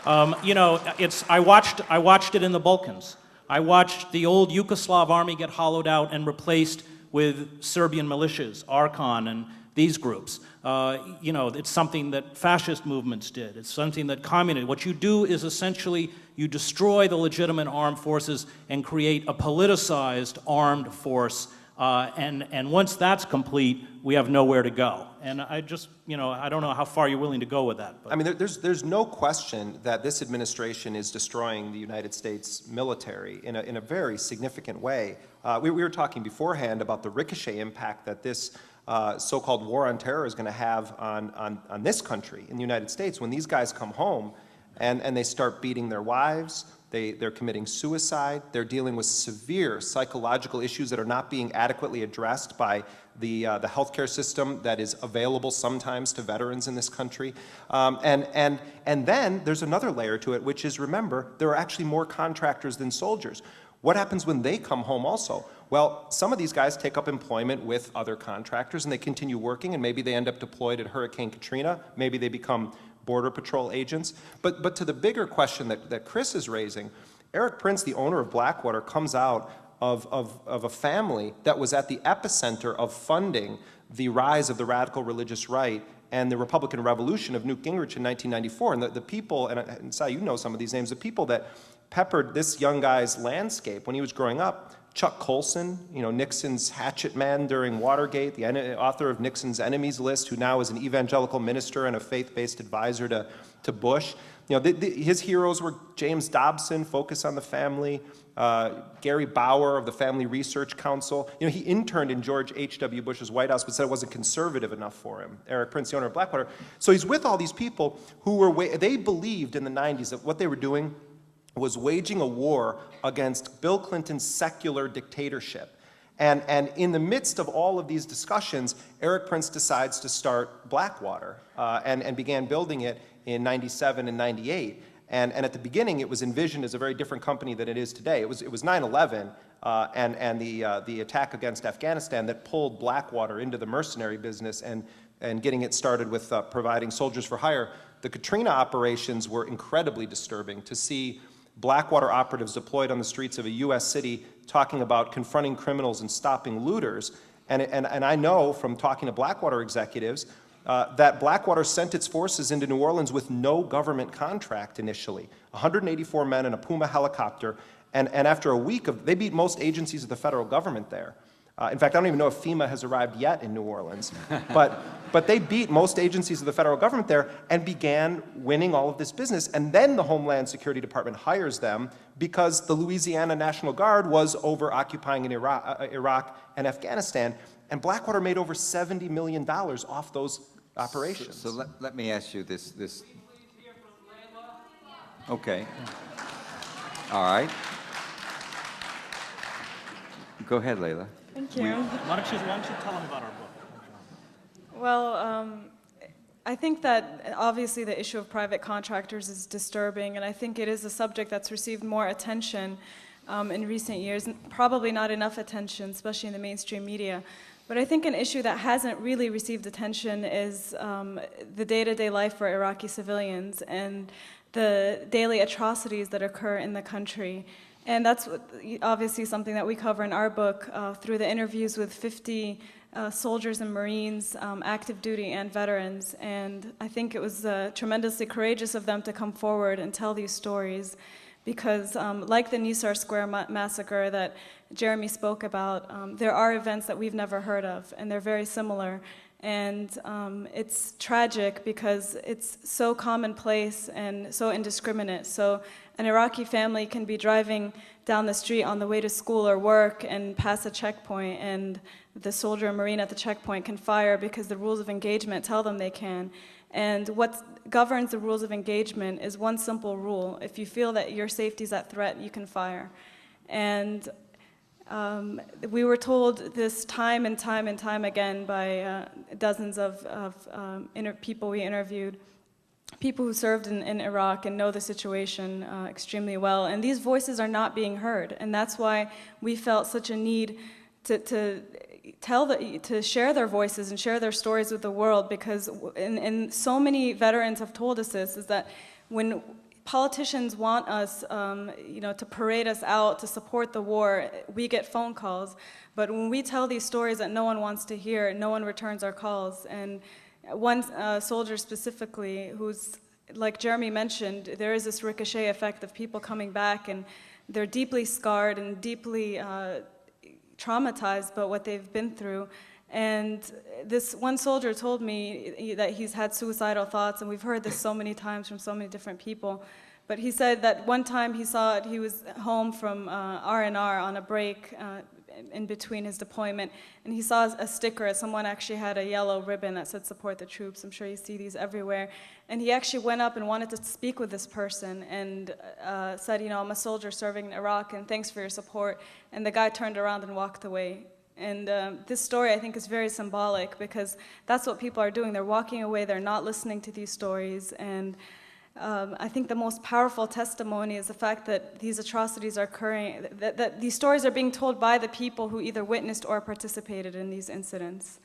I watched it in the Balkans. I watched the old Yugoslav army get hollowed out and replaced with Serbian militias, Arkan and these groups. It's something that fascist movements did. It's something that communists. What you do is essentially you destroy the legitimate armed forces and create a politicized armed force. And once that's complete, we have nowhere to go. And I just, I don't know how far you're willing to go with that. But. I mean, there's no question that this administration is destroying the United States military in a very significant way. We were talking beforehand about the ricochet impact that this so-called war on terror is going to have on this country, in the United States, when these guys come home and they start beating their wives. They're committing suicide. They're dealing with severe psychological issues that are not being adequately addressed by the healthcare system that is available sometimes to veterans in this country. And then there's another layer to it, which is, remember, there are actually more contractors than soldiers. What happens when they come home also? Well, some of these guys take up employment with other contractors and they continue working, and maybe they end up deployed at Hurricane Katrina. Maybe they become Border Patrol agents. But to the bigger question that Chris is raising, Eric Prince, the owner of Blackwater, comes out of a family that was at the epicenter of funding the rise of the radical religious right and the Republican Revolution of Newt Gingrich in 1994. And the people, and Sai, you know some of these names, the people that peppered this young guy's landscape when he was growing up. Chuck Colson, Nixon's hatchet man during Watergate, the author of Nixon's Enemies List, who now is an evangelical minister and a faith-based advisor to Bush. His heroes were James Dobson, Focus on the Family, Gary Bauer of the Family Research Council. He interned in George H.W. Bush's White House, but said it wasn't conservative enough for him. Eric Prince, the owner of Blackwater. So he's with all these people who they believed in the 90s that what they were doing was waging a war against Bill Clinton's secular dictatorship. And in the midst of all of these discussions, Eric Prince decides to start Blackwater and began building it in 97 and 98. And at the beginning, it was envisioned as a very different company than it is today. It was 9/11 and the attack against Afghanistan that pulled Blackwater into the mercenary business and getting it started with providing soldiers for hire. The Katrina operations were incredibly disturbing to see Blackwater operatives deployed on the streets of a U.S. city talking about confronting criminals and stopping looters. And I know from talking to Blackwater executives that Blackwater sent its forces into New Orleans with no government contract initially, 184 men in a Puma helicopter, and after a week they beat most agencies of the federal government there. In fact, I don't even know if FEMA has arrived yet in New Orleans, but they beat most agencies of the federal government there and began winning all of this business. And then the Homeland Security Department hires them because the Louisiana National Guard was over occupying in Iraq and Afghanistan. And Blackwater made over $70 million off those operations. So let me ask you this. Okay. All right. Go ahead, Laila. Thank you. Why don't you tell them about our book? Well, I think that obviously the issue of private contractors is disturbing, and I think it is a subject that's received more attention in recent years, probably not enough attention, especially in the mainstream media. But I think an issue that hasn't really received attention is the day-to-day life for Iraqi civilians and the daily atrocities that occur in the country. And that's obviously something that we cover in our book through the interviews with 50 soldiers and Marines, active duty and veterans. And I think it was tremendously courageous of them to come forward and tell these stories because like the Nisar Square massacre that Jeremy spoke about, there are events that we've never heard of, and they're very similar. And it's tragic because it's so commonplace and so indiscriminate. So an Iraqi family can be driving down the street on the way to school or work and pass a checkpoint, and the soldier or Marine at the checkpoint can fire because the rules of engagement tell them they can. And what governs the rules of engagement is one simple rule. If you feel that your safety is at threat, you can fire. And we were told this time and time and time again by dozens of people we interviewed, people who served in Iraq and know the situation extremely well. And these voices are not being heard. And that's why we felt such a need to share their voices and share their stories with the world, because and so many veterans have told us this, is that when politicians want us, to parade us out, to support the war, we get phone calls. But when we tell these stories that no one wants to hear, no one returns our calls. And one soldier specifically, who's, like Jeremy mentioned, there is this ricochet effect of people coming back, and they're deeply scarred and deeply traumatized by what they've been through. And this one soldier told me that he's had suicidal thoughts, and we've heard this so many times from so many different people. But he said that one time he was home from R&R on a break in between his deployment, and he saw a sticker. Someone actually had a yellow ribbon that said "Support the troops." I'm sure you see these everywhere. And he actually went up and wanted to speak with this person and said, "I'm a soldier serving in Iraq, and thanks for your support." And the guy turned around and walked away. And this story, I think, is very symbolic, because that's what people are doing. They're walking away. They're not listening to these stories. And I think the most powerful testimony is the fact that these atrocities are occurring, that these stories are being told by the people who either witnessed or participated in these incidents.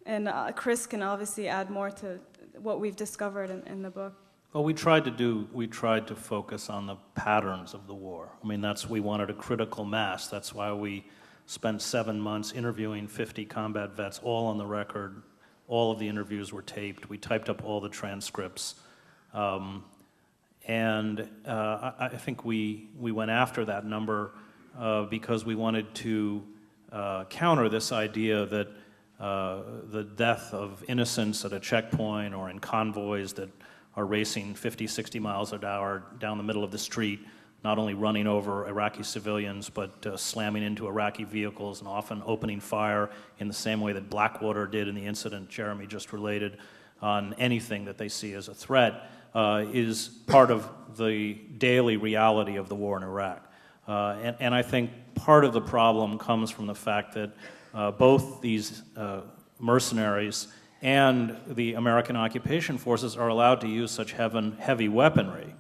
And Chris can obviously add more to what we've discovered in the book. Well, we tried to focus on the patterns of the war. I mean, we wanted a critical mass. That's why we spent 7 months interviewing 50 combat vets, all on the record. All of the interviews were taped. We typed up all the transcripts. I think we went after that number because we wanted to counter this idea that the death of innocents at a checkpoint or in convoys that are racing 50, 60 miles an hour down the middle of the street, not only running over Iraqi civilians, but slamming into Iraqi vehicles and often opening fire in the same way that Blackwater did in the incident Jeremy just related on anything that they see as a threat, is part of the daily reality of the war in Iraq. And I think part of the problem comes from the fact that both these mercenaries and the American occupation forces are allowed to use such heavy weaponry,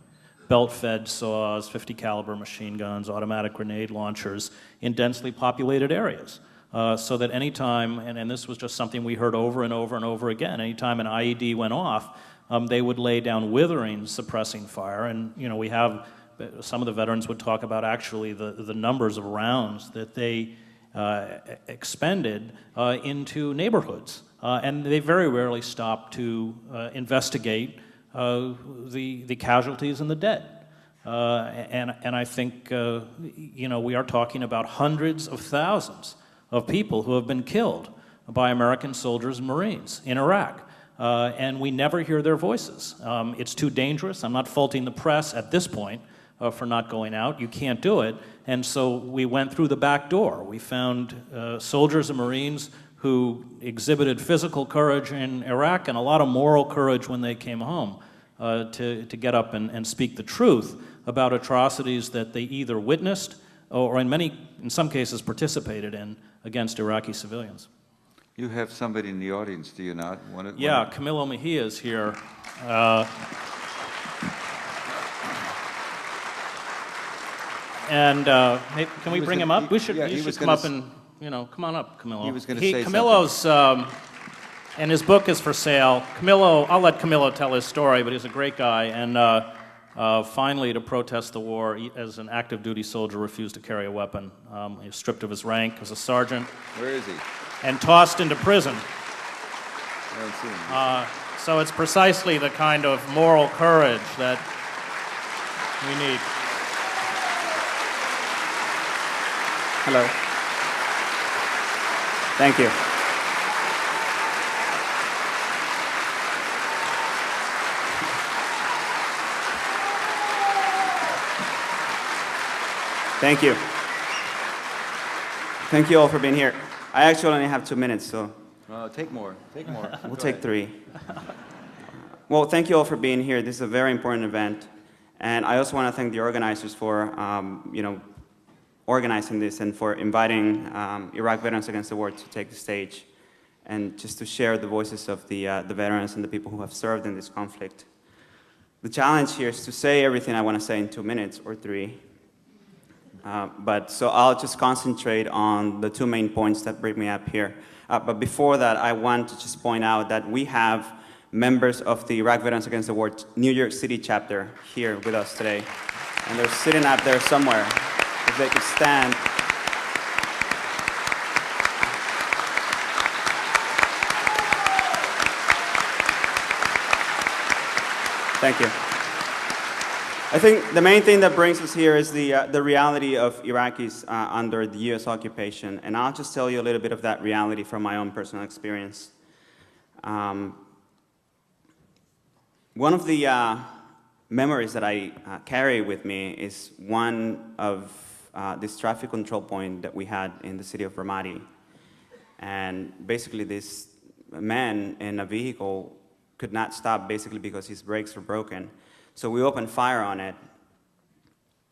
belt-fed saws, 50 caliber machine guns, automatic grenade launchers in densely populated areas. So that anytime, and this was just something we heard over and over and over again, anytime an IED went off, they would lay down withering, suppressing fire. And we have, some of the veterans would talk about actually the numbers of rounds that they expended into neighborhoods. And they very rarely stopped to investigate the casualties and the dead. And I think, we are talking about hundreds of thousands of people who have been killed by American soldiers and Marines in Iraq. And we never hear their voices. It's too dangerous. I'm not faulting the press at this point for not going out. You can't do it. And so we went through the back door. We found soldiers and Marines who exhibited physical courage in Iraq and a lot of moral courage when they came home to get up and speak the truth about atrocities that they either witnessed or in some cases participated in against Iraqi civilians. You have somebody in the audience, do you not? Yeah, Camilo Mejia is here. Can we bring him up? You should come up and, come on up, Camilo. He was going to say Camilo's, and his book is for sale. Camilo, I'll let Camilo tell his story, but he's a great guy. And finally, to protest the war, as an active duty soldier, refused to carry a weapon. He was stripped of his rank as a sergeant. Where is he? And tossed into prison. I don't see him. So it's precisely the kind of moral courage that we need. Hello. Thank you. Thank you. Thank you all for being here. I actually only have 2 minutes, so... Take more. We'll take 3. Well, thank you all for being here. This is a very important event. And I also want to thank the organizers for, organizing this and for inviting Iraq Veterans Against the War to take the stage and just to share the voices of the veterans and the people who have served in this conflict. The challenge here is to say everything I want to say in 2 minutes or 3. So I'll just concentrate on the 2 main points that bring me up here. But before that, I want to just point out that we have members of the Iraq Veterans Against the War New York City chapter here with us today. And they're sitting up there somewhere. If they could stand. Thank you. I think the main thing that brings us here is the reality of Iraqis under the U.S. occupation, and I'll just tell you a little bit of that reality from my own personal experience. One of the memories that I carry with me is one of this traffic control point that we had in the city of Ramadi. And basically this man in a vehicle could not stop basically because his brakes were broken. So we opened fire on it,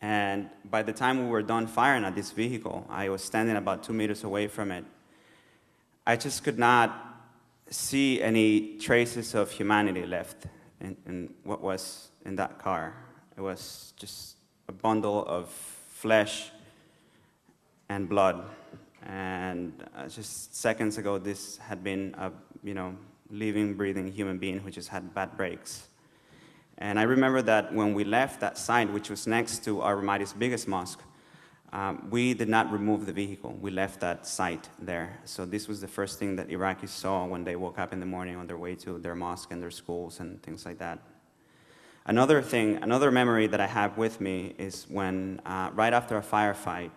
and by the time we were done firing at this vehicle, I was standing about 2 meters away from it. I just could not see any traces of humanity left in what was in that car. It was just a bundle of flesh and blood. And just seconds ago, this had been a living, breathing human being who just had bad brakes. And I remember that when we left that site, which was next to our Ramadi's biggest mosque, we did not remove the vehicle. We left that site there. So this was the first thing that Iraqis saw when they woke up in the morning on their way to their mosque and their schools and things like that. Another memory that I have with me is when, right after a firefight,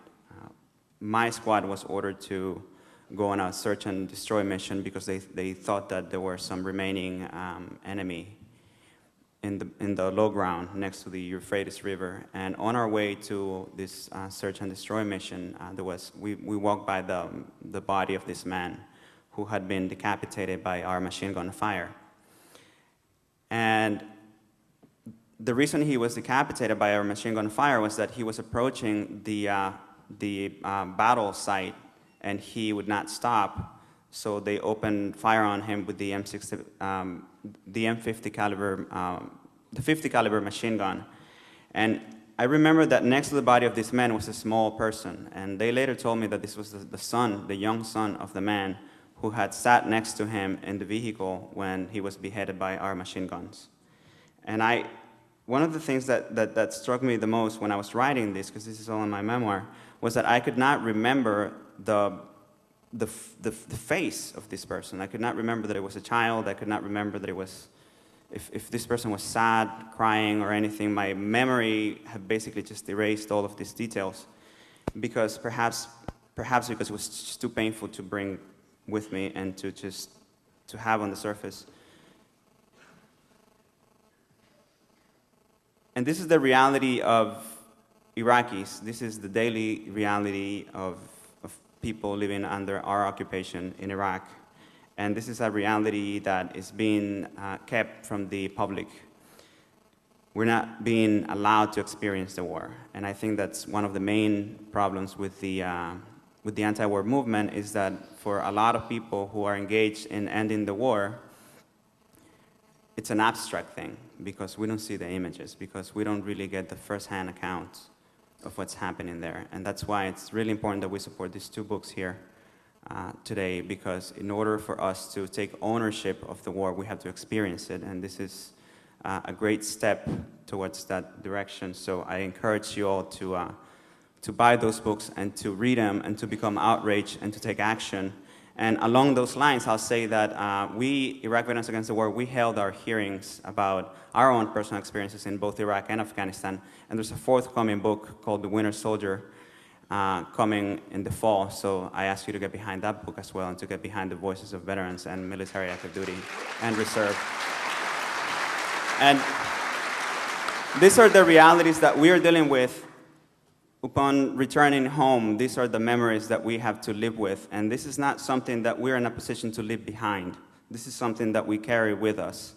my squad was ordered to go on a search and destroy mission because they thought that there were some remaining enemy in the low ground next to the Euphrates River. And on our way to this search and destroy mission, we walked by the body of this man who had been decapitated by our machine gun fire. And the reason he was decapitated by our machine gun fire was that he was approaching the battle site, and he would not stop. So they opened fire on him with the M50 caliber, the 50 caliber machine gun. And I remember that next to the body of this man was a small person, and they later told me that this was the son, the young son of the man who had sat next to him in the vehicle when he was beheaded by our machine guns. And one of the things that struck me the most when I was writing this, because this is all in my memoir, was that I could not remember the face of this person. I could not remember that it was a child. I could not remember that it was, if this person was sad, crying, or anything. My memory had basically just erased all of these details, because perhaps because it was just too painful to bring with me and to have on the surface. And this is the reality of Iraqis. This is the daily reality of people living under our occupation in Iraq. And this is a reality that is being kept from the public. We're not being allowed to experience the war. And I think that's one of the main problems with the anti-war movement, is that for a lot of people who are engaged in ending the war, it's an abstract thing, because we don't see the images, because we don't really get the first-hand account of what's happening there. And that's why it's really important that we support these two books here today, because in order for us to take ownership of the war, we have to experience it, and this is a great step towards that direction. So I encourage you all to buy those books and to read them and to become outraged and to take action. And along those lines, I'll say that we, Iraq Veterans Against the War, we held our hearings about our own personal experiences in both Iraq and Afghanistan. And there's a forthcoming book called The Winter Soldier coming in the fall. So I ask you to get behind that book as well, and to get behind the voices of veterans and military active duty and reserve. And these are the realities that we are dealing with upon returning home. These are the memories that we have to live with. And this is not something that we're in a position to leave behind. This is something that we carry with us.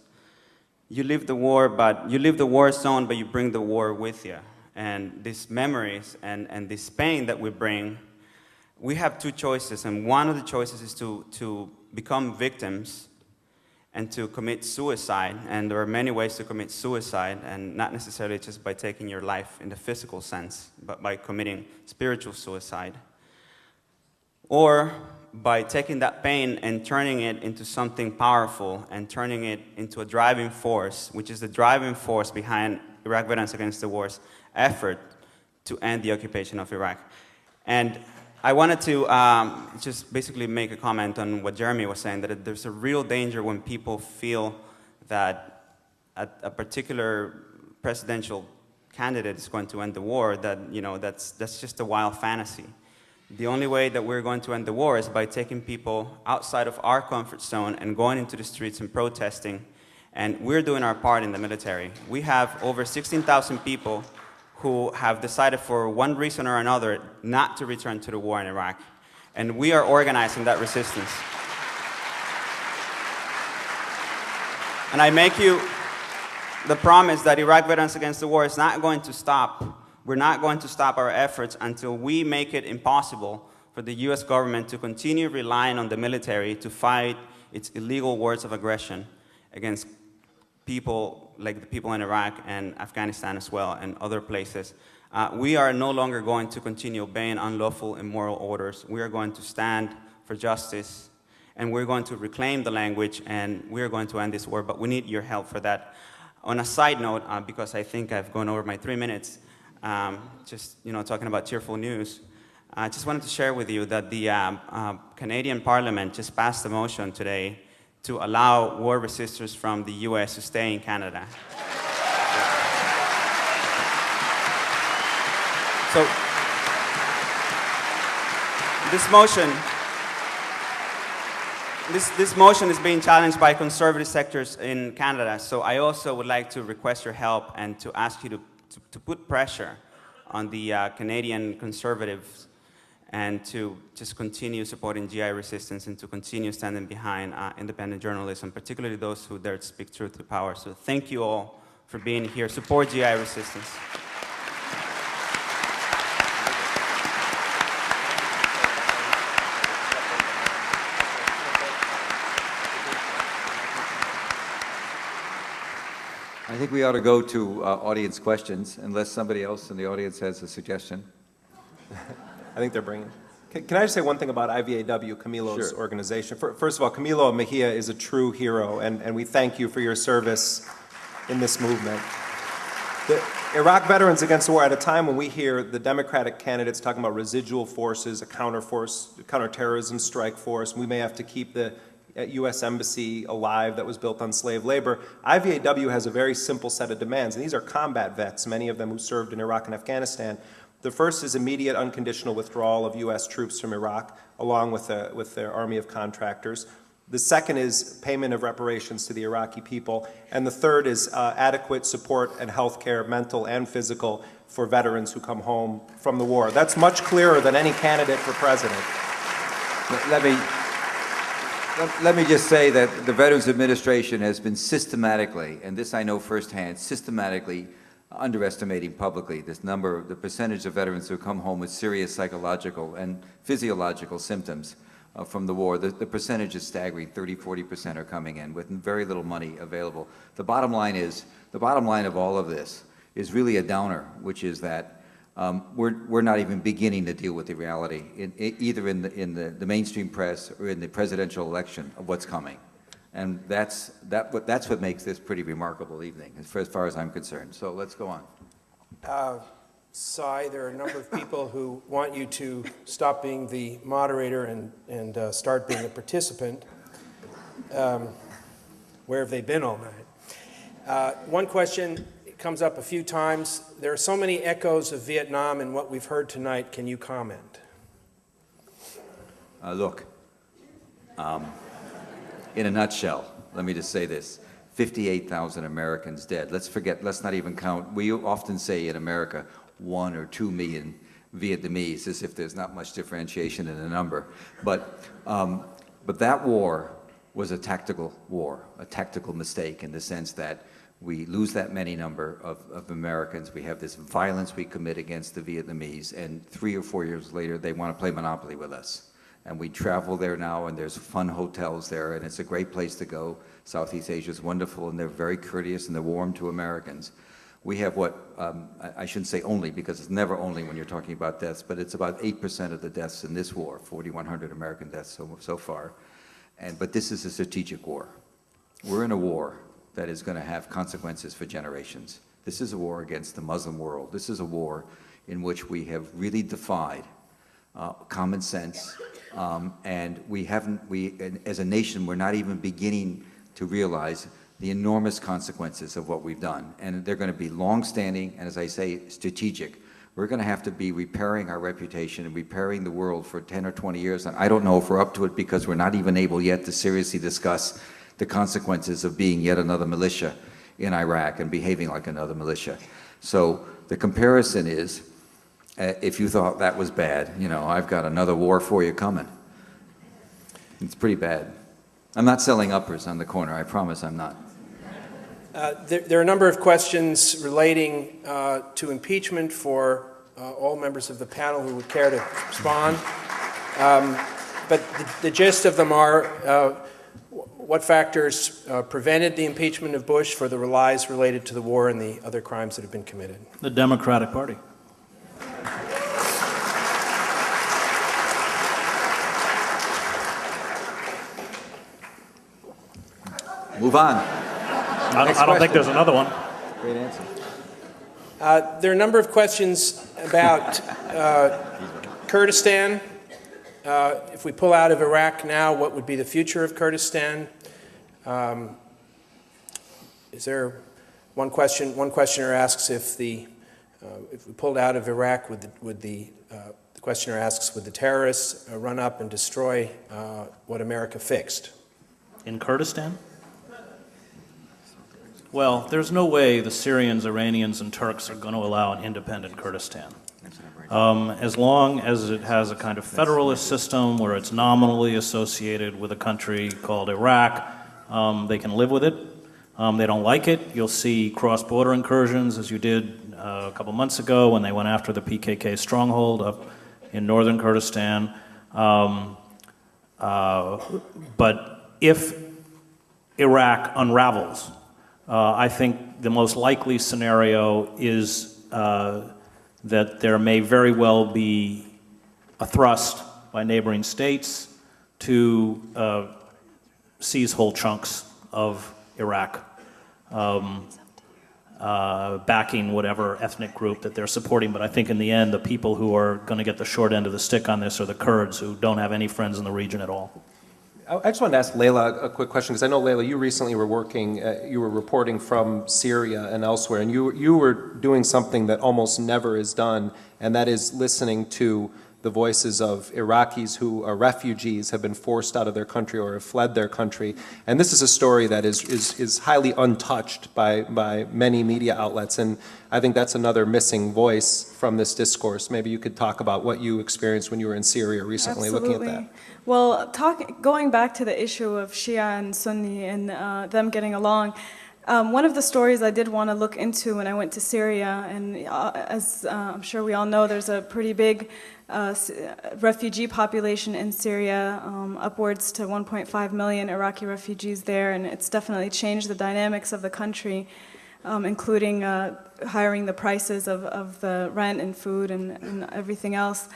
You live the war, but you live the war zone, but you bring the war with you. And these memories and this pain that we bring, we have two choices. And one of the choices is to become victims and to commit suicide. And there are many ways to commit suicide, and not necessarily just by taking your life in the physical sense, but by committing spiritual suicide. Or by taking that pain and turning it into something powerful and turning it into a driving force, which is the driving force behind Iraq Veterans Against the War's effort to end the occupation of Iraq. And I wanted to just basically make a comment on what Jeremy was saying, that there's a real danger when people feel that a particular presidential candidate is going to end the war, that, you know, that's just a wild fantasy. The only way that we're going to end the war is by taking people outside of our comfort zone and going into the streets and protesting. And we're doing our part in the military. We have over 16,000 people who have decided for one reason or another not to return to the war in Iraq. And we are organizing that resistance. And I make you the promise that Iraq Veterans Against the War is not going to stop. We're not going to stop our efforts until we make it impossible for the US government to continue relying on the military to fight its illegal wars of aggression against people like the people in Iraq and Afghanistan as well, and other places. We are no longer going to continue obeying unlawful immoral orders. We are going to stand for justice, and we're going to reclaim the language, and we're going to end this war, but we need your help for that. On a side note, because I think I've gone over my 3 minutes, just talking about cheerful news, I just wanted to share with you that the Canadian Parliament just passed a motion today to allow war resistors from the US to stay in Canada. So this motion is being challenged by conservative sectors in Canada. So I also would like to request your help and to ask you to put pressure on the Canadian conservatives and to just continue supporting GI resistance and to continue standing behind independent journalism, particularly those who dare to speak truth to power. So thank you all for being here. Support GI resistance. I think we ought to go to audience questions, unless somebody else in the audience has a suggestion. I think they're bringing. Can I just say one thing about IVAW, Camilo's Sure. organization? First of all, Camilo Mejia is a true hero, and we thank you for your service in this movement. The Iraq Veterans Against the War, at a time when we hear the Democratic candidates talking about residual forces, a counterterrorism strike force, we may have to keep the U.S. Embassy alive that was built on slave labor. IVAW has a very simple set of demands, and these are combat vets, many of them who served in Iraq and Afghanistan. The first is immediate unconditional withdrawal of U.S. troops from Iraq, along with their army of contractors. The second is payment of reparations to the Iraqi people. And the third is adequate support and health care, mental and physical, for veterans who come home from the war. That's much clearer than any candidate for president. Let me just say that the Veterans Administration has been systematically, and this I know firsthand, systematically underestimating publicly this number, the percentage of veterans who come home with serious psychological and physiological symptoms from the war. The percentage is staggering. 30–40% are coming in with very little money available. The bottom line of all of this is really a downer, which is that we're not even beginning to deal with the reality, either in the mainstream press or in the presidential election, of what's coming. And that's what makes this pretty remarkable evening, as far as I'm concerned. So let's go on. Cy, there are a number of people who want you to stop being the moderator and start being a participant. Where have they been all night? One question comes up a few times. There are so many echoes of Vietnam in what we've heard tonight. Can you comment? Look, in a nutshell, let me just say this. 58,000 Americans dead. Let's not even count. We often say in America, 1 or 2 million Vietnamese, as if there's not much differentiation in the number. But that war was a tactical war, a tactical mistake in the sense that we lose that many number of Americans. We have this violence we commit against the Vietnamese, and 3 or 4 years later, they want to play Monopoly with us. And we travel there now, and there's fun hotels there, and it's a great place to go. Southeast Asia is wonderful, and they're very courteous, and they're warm to Americans. We have what, I shouldn't say only, because it's never only when you're talking about deaths, but it's about 8% of the deaths in this war, 4,100 American deaths so far. But this is a strategic war. We're in a war that is going to have consequences for generations. This is a war against the Muslim world. This is a war in which we have really defied common sense, and as a nation, we're not even beginning to realize the enormous consequences of what we've done. And they're going to be long-standing, and as I say, strategic. We're going to have to be repairing our reputation and repairing the world for 10 or 20 years, and I don't know if we're up to it because we're not even able yet to seriously discuss the consequences of being yet another militia in Iraq and behaving like another militia. So the comparison is, if you thought that was bad, I've got another war for you coming. It's pretty bad. I'm not selling uppers on the corner, I promise I'm not. There are a number of questions relating to impeachment for all members of the panel who would care to respond. But the gist of them are, what factors prevented the impeachment of Bush for the lies related to the war and the other crimes that have been committed? The Democratic Party. Move on. I don't think there's another one. Great answer. There are a number of questions about Kurdistan. If we pull out of Iraq now, what would be the future of Kurdistan? Is there one question? One questioner asks if we pulled out of Iraq, the questioner asks, would the terrorists run up and destroy what America fixed? In Kurdistan? Well, there's no way the Syrians, Iranians, and Turks are going to allow an independent Kurdistan. As long as it has a kind of federalist system where it's nominally associated with a country called Iraq, they can live with it. They don't like it. You'll see cross-border incursions, as you did a couple months ago when they went after the PKK stronghold up in northern Kurdistan. But if Iraq unravels, I think the most likely scenario is that there may very well be a thrust by neighboring states to seize whole chunks of Iraq, backing whatever ethnic group that they're supporting. But I think in the end, the people who are going to get the short end of the stick on this are the Kurds, who don't have any friends in the region at all. I just wanted to ask Laila a quick question, because I know, Laila, you recently were you were reporting from Syria and elsewhere, and you were doing something that almost never is done, and that is listening to the voices of Iraqis who are refugees, have been forced out of their country or have fled their country. And this is a story that is highly untouched by many media outlets, and I think that's another missing voice from this discourse. Maybe you could talk about what you experienced when you were in Syria recently. Absolutely. Looking at that. Well, going back to the issue of Shia and Sunni and them getting along, one of the stories I did want to look into when I went to Syria, and as I'm sure we all know, there's a pretty big refugee population in Syria, upwards to 1.5 million Iraqi refugees there, and it's definitely changed the dynamics of the country, including hiring the prices of the rent and food and everything else.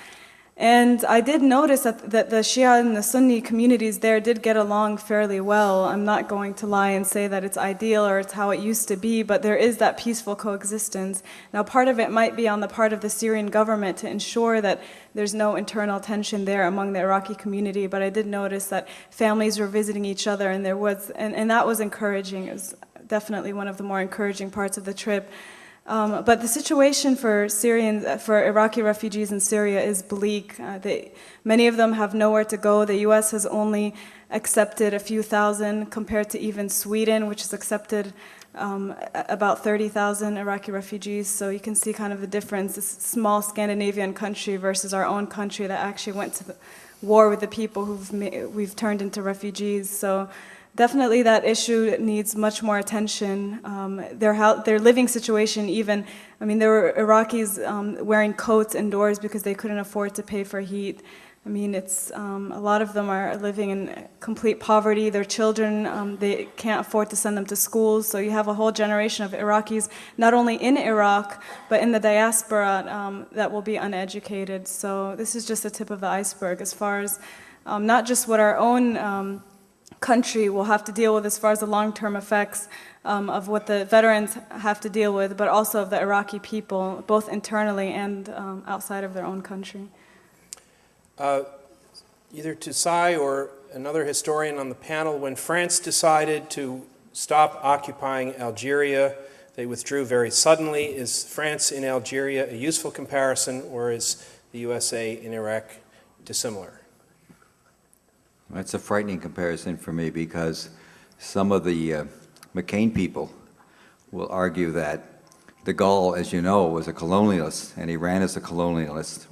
And I did notice that the Shia and the Sunni communities there did get along fairly well. I'm not going to lie and say that it's ideal or it's how it used to be, but there is that peaceful coexistence. Now, part of it might be on the part of the Syrian government to ensure that there's no internal tension there among the Iraqi community, but I did notice that families were visiting each other, and and that was encouraging. It was definitely one of the more encouraging parts of the trip. But the situation for Iraqi refugees in Syria is bleak. Many of them have nowhere to go. The U.S. has only accepted a few thousand compared to even Sweden, which has accepted about 30,000 Iraqi refugees. So you can see kind of the difference. This small Scandinavian country versus our own country that actually went to war with the people we've turned into refugees. So definitely that issue needs much more attention. Their living situation even, I mean, there were Iraqis wearing coats indoors because they couldn't afford to pay for heat. I mean, it's a lot of them are living in complete poverty. Their children, they can't afford to send them to schools. So you have a whole generation of Iraqis, not only in Iraq, but in the diaspora that will be uneducated. So this is just the tip of the iceberg as far as not just what our own country will have to deal with as far as the long-term effects of what the veterans have to deal with, but also of the Iraqi people, both internally and outside of their own country. Either to Sai or another historian on the panel, when France decided to stop occupying Algeria, they withdrew very suddenly. Is France in Algeria a useful comparison, or is the USA in Iraq dissimilar? That's a frightening comparison for me, because some of the McCain people will argue that de Gaulle, as you know, was a colonialist, and he ran as a colonialist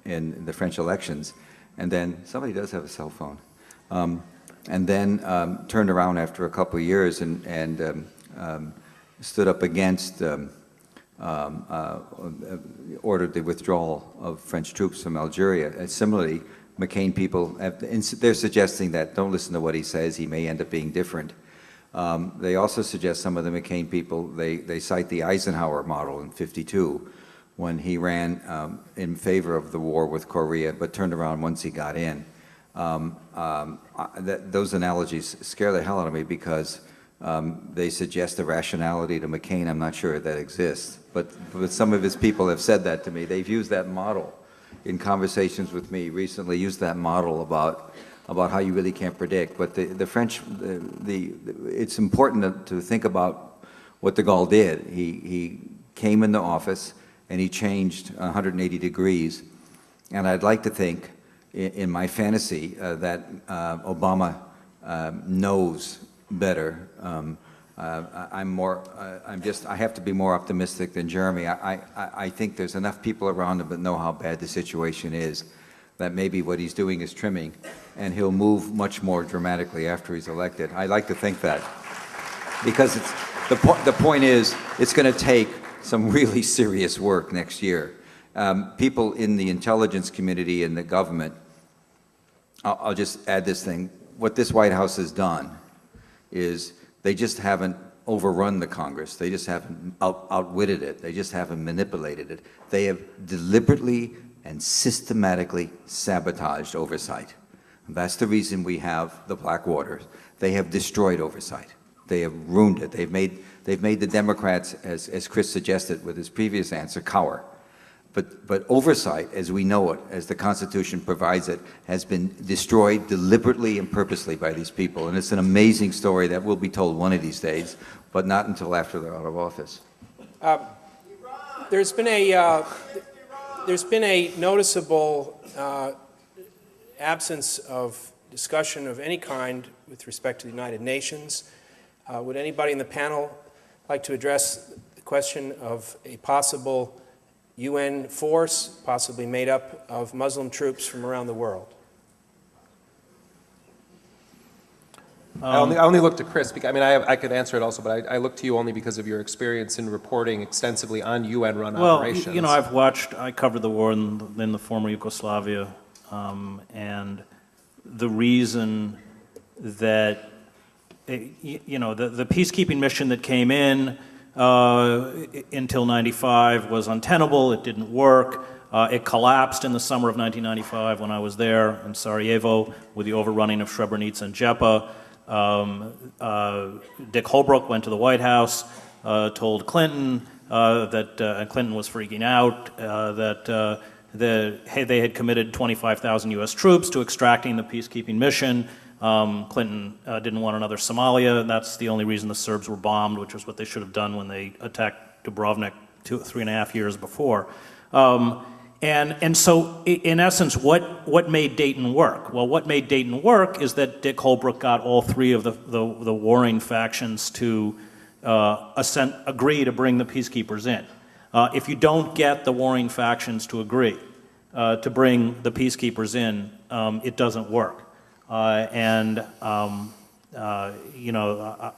in the French elections, and then somebody does have a cell phone, and then turned around after a couple of years and stood up against, ordered the withdrawal of French troops from Algeria. And similarly, McCain people, they're suggesting that don't listen to what he says, he may end up being different. They also suggest, some of the McCain people, they cite the Eisenhower model in '52, when he ran in favor of the war with Korea, but turned around once he got in. Those analogies scare the hell out of me, because they suggest a rationality to McCain I'm not sure that exists. But some of his people have said that to me. They've used that model in conversations with me recently, used that model about how you really can't predict. But the French, it's important to think about what de Gaulle did. He came into office and he changed 180 degrees. And I'd like to think, in my fantasy, that Obama knows better. I have to be more optimistic than Jeremy. I think there's enough people around him that know how bad the situation is, that maybe what he's doing is trimming, and he'll move much more dramatically after he's elected. I like to think that. because the point is, it's going to take some really serious work next year. People in the intelligence community and the government, I'll just add this thing, what this White House has done is they just haven't overrun the Congress. They just haven't outwitted it. They just haven't manipulated it. They have deliberately and systematically sabotaged oversight. And that's the reason we have the Blackwater. They have destroyed oversight. They have ruined it. They've made the Democrats, as Chris suggested with his previous answer, cower. But oversight, as we know it, as the Constitution provides it, has been destroyed deliberately and purposely by these people. And it's an amazing story that will be told one of these days, but not until after they're out of office. There's been a noticeable absence of discussion of any kind with respect to the United Nations. Would anybody in the panel like to address the question of a possible UN force, possibly made up of Muslim troops from around the world? I only look to Chris, because, I mean, I could answer it also, but I look to you only because of your experience in reporting extensively on UN-run operations. Well, you know, I covered the war in the former Yugoslavia, and the reason that, you know, the peacekeeping mission that came in until '95 was untenable. It didn't work. It collapsed in the summer of 1995 when I was there in Sarajevo with the overrunning of Srebrenica and Jepa. Dick Holbrooke went to the White House, told Clinton that Clinton was freaking out, that they had committed 25,000 U.S. troops to extracting the peacekeeping mission. Clinton didn't want another Somalia. That's the only reason the Serbs were bombed, which was what they should have done when they attacked Dubrovnik 3.5 years before. And so, in essence, what made Dayton work? Well, what made Dayton work is that Dick Holbrooke got all three of the warring factions to agree to bring the peacekeepers in. If you don't get the warring factions to agree to bring the peacekeepers in, it doesn't work. You know,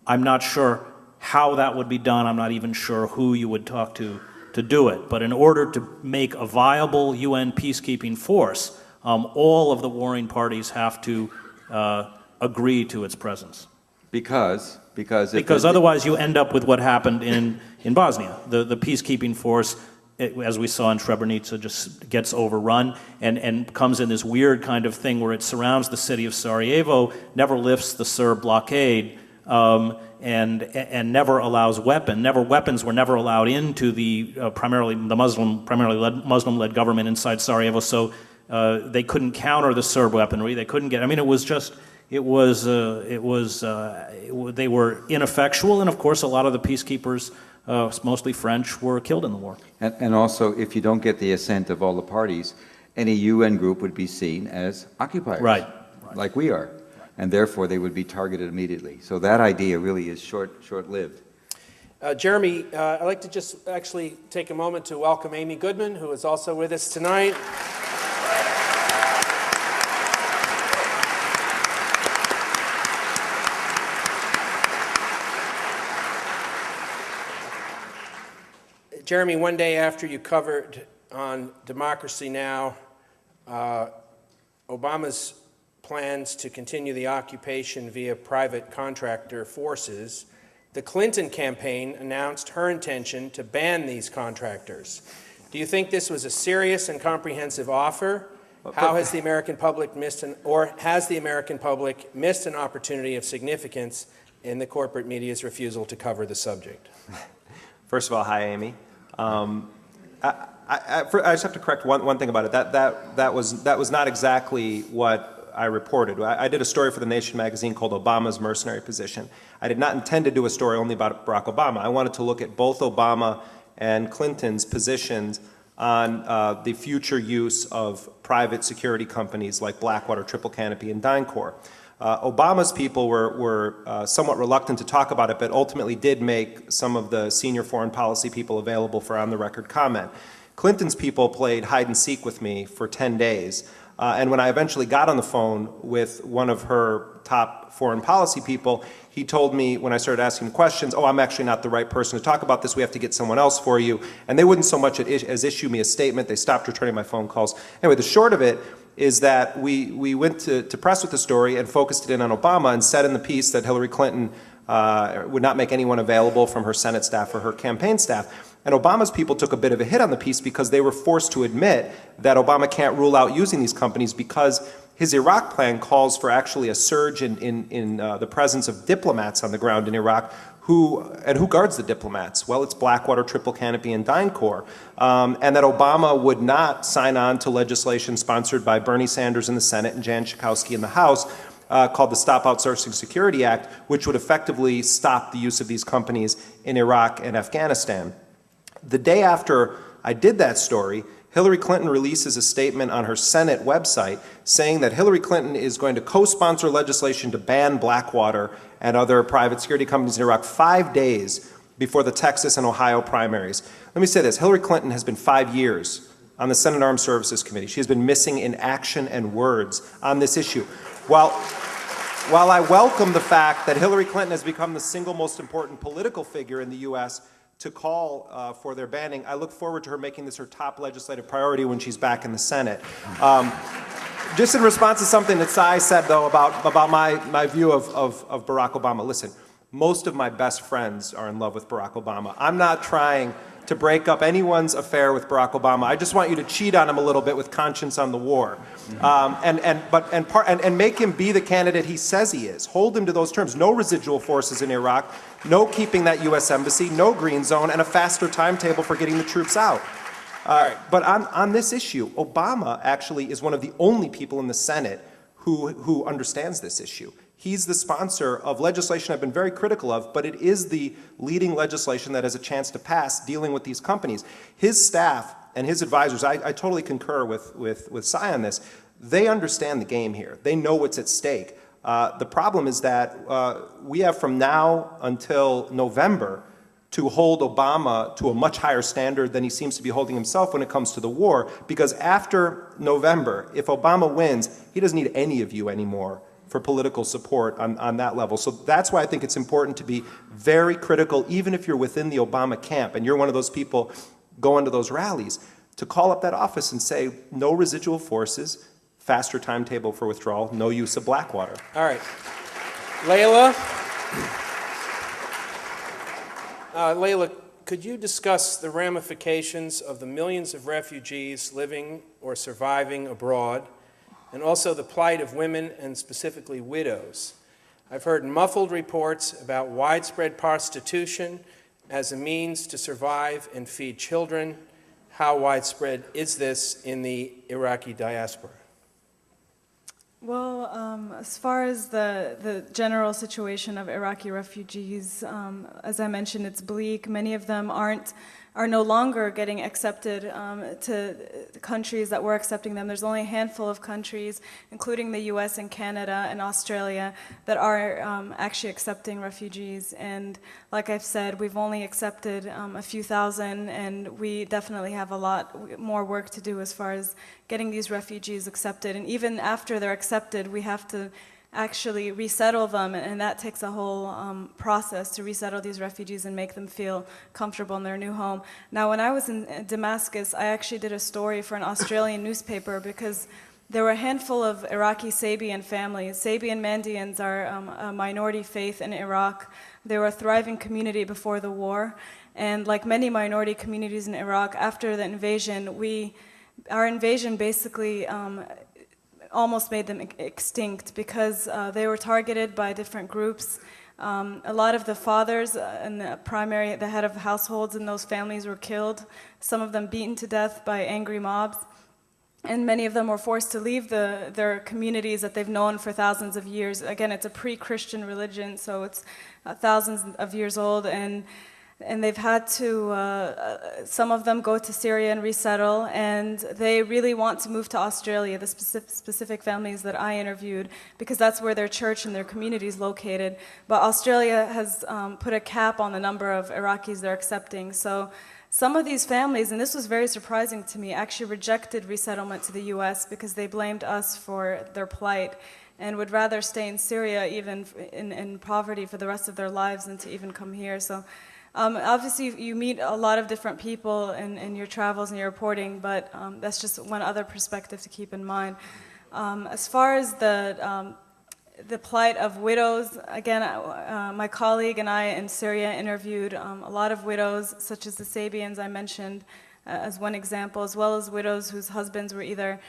I'm not sure how that would be done. I'm not even sure who you would talk to do it. But in order to make a viable UN peacekeeping force, all of the warring parties have to agree to its presence. Because otherwise you end up with what happened in Bosnia. The peacekeeping force, as we saw in Srebrenica, just gets overrun and comes in this weird kind of thing where it surrounds the city of Sarajevo, never lifts the Serb blockade, and never allows weapons were never allowed into the primarily Muslim-led government inside Sarajevo, so they couldn't counter the Serb weaponry. They couldn't get. I mean, they were ineffectual, and of course, a lot of the peacekeepers, mostly French, were killed in the war. And also, if you don't get the assent of all the parties, any UN group would be seen as occupiers, right. Like we are. And therefore they would be targeted immediately. So that idea really is short-lived. Jeremy, I'd like to just actually take a moment to welcome Amy Goodman, who is also with us tonight. Jeremy, one day after you covered on Democracy Now! Obama's plans to continue the occupation via private contractor forces, the Clinton campaign announced her intention to ban these contractors. Do you think this was a serious and comprehensive offer? How has the American public missed has the American public missed an opportunity of significance in the corporate media's refusal to cover the subject? First of all, hi, Amy. I just have to correct one thing about it. That was not exactly what I reported. I did a story for The Nation magazine called Obama's Mercenary Position. I did not intend to do a story only about Barack Obama. I wanted to look at both Obama and Clinton's positions on the future use of private security companies like Blackwater, Triple Canopy, and DynCorp. Obama's people were somewhat reluctant to talk about it, but ultimately did make some of the senior foreign policy people available for on-the-record comment. Clinton's people played hide and seek with me for 10 days. And when I eventually got on the phone with one of her top foreign policy people, he told me when I started asking questions, oh, I'm actually not the right person to talk about this, we have to get someone else for you. And they wouldn't so much as issue me a statement, they stopped returning my phone calls. Anyway, the short of it is that we went to press with the story and focused it in on Obama and said in the piece that Hillary Clinton would not make anyone available from her Senate staff or her campaign staff. And Obama's people took a bit of a hit on the piece because they were forced to admit that Obama can't rule out using these companies because his Iraq plan calls for actually a surge in the presence of diplomats on the ground in Iraq. Who guards the diplomats? Well, it's Blackwater, Triple Canopy, and DynCorp. And that Obama would not sign on to legislation sponsored by Bernie Sanders in the Senate and Jan Schakowsky in the House called the Stop Outsourcing Security Act, which would effectively stop the use of these companies in Iraq and Afghanistan. The day after I did that story, Hillary Clinton releases a statement on her Senate website saying that Hillary Clinton is going to co-sponsor legislation to ban Blackwater and other private security companies in Iraq 5 days before the Texas and Ohio primaries. Let me say this, Hillary Clinton has been 5 years on the Senate Armed Services Committee. She has been missing in action and words on this issue. While I welcome the fact that Hillary Clinton has become the single most important political figure in the U.S. to call for their banning, I look forward to her making this her top legislative priority when she's back in the Senate. Just in response to something that Sai said, though, about my view of Barack Obama, listen, most of my best friends are in love with Barack Obama. I'm not trying to break up anyone's affair with Barack Obama. I just want you to cheat on him a little bit with conscience on the war, and make him be the candidate he says he is. Hold him to those terms. No residual forces in Iraq, no keeping that U.S. embassy, no green zone, and a faster timetable for getting the troops out. But on this issue, Obama actually is one of the only people in the Senate who understands this issue. He's the sponsor of legislation I've been very critical of, but it is the leading legislation that has a chance to pass dealing with these companies. His staff and his advisors, I totally concur with Sai on this, they understand the game here. They know what's at stake. The problem is that we have from now until November to hold Obama to a much higher standard than he seems to be holding himself when it comes to the war, because after November, if Obama wins, he doesn't need any of you anymore for political support on that level. So that's why I think it's important to be very critical, even if you're within the Obama camp and you're one of those people going to those rallies, to call up that office and say, no residual forces, faster timetable for withdrawal, no use of Blackwater. All right. Laila? Laila, could you discuss the ramifications of the millions of refugees living or surviving abroad, and also the plight of women and specifically widows? I've heard muffled reports about widespread prostitution as a means to survive and feed children. How widespread is this in the Iraqi diaspora? Well, as far as the general situation of Iraqi refugees, as I mentioned, it's bleak. Many of them are no longer getting accepted to the countries that were accepting them. There's only a handful of countries, including the US and Canada and Australia, that are actually accepting refugees. And like I've said, we've only accepted a few thousand, and we definitely have a lot more work to do as far as getting these refugees accepted. And even after they're accepted, we have to actually resettle them, and that takes a whole process to resettle these refugees and make them feel comfortable in their new home. Now, when I was in Damascus, I actually did a story for an Australian newspaper because there were a handful of Iraqi Sabian families. Sabian Mandians are a minority faith in Iraq. They were a thriving community before the war, and like many minority communities in Iraq, after the invasion, our invasion basically almost made them extinct because they were targeted by different groups. A lot of the fathers and the head of households in those families were killed, some of them beaten to death by angry mobs, and many of them were forced to leave their communities that they've known for thousands of years. Again, it's a pre-Christian religion, so it's thousands of years old, and they've had to, some of them go to Syria and resettle, and they really want to move to Australia, the specific families that I interviewed, because that's where their church and their community is located. But Australia has put a cap on the number of Iraqis they're accepting, so Some of these families, and this was very surprising to me, actually rejected resettlement to the U.S. because they blamed us for their plight and would rather stay in Syria, even in poverty, for the rest of their lives than to even come here. So obviously you meet a lot of different people in your travels and your reporting, but that's just one other perspective to keep in mind. As far as the plight of widows, again, my colleague and I in Syria interviewed a lot of widows, such as the Sabians I mentioned as one example, as well as widows whose husbands were either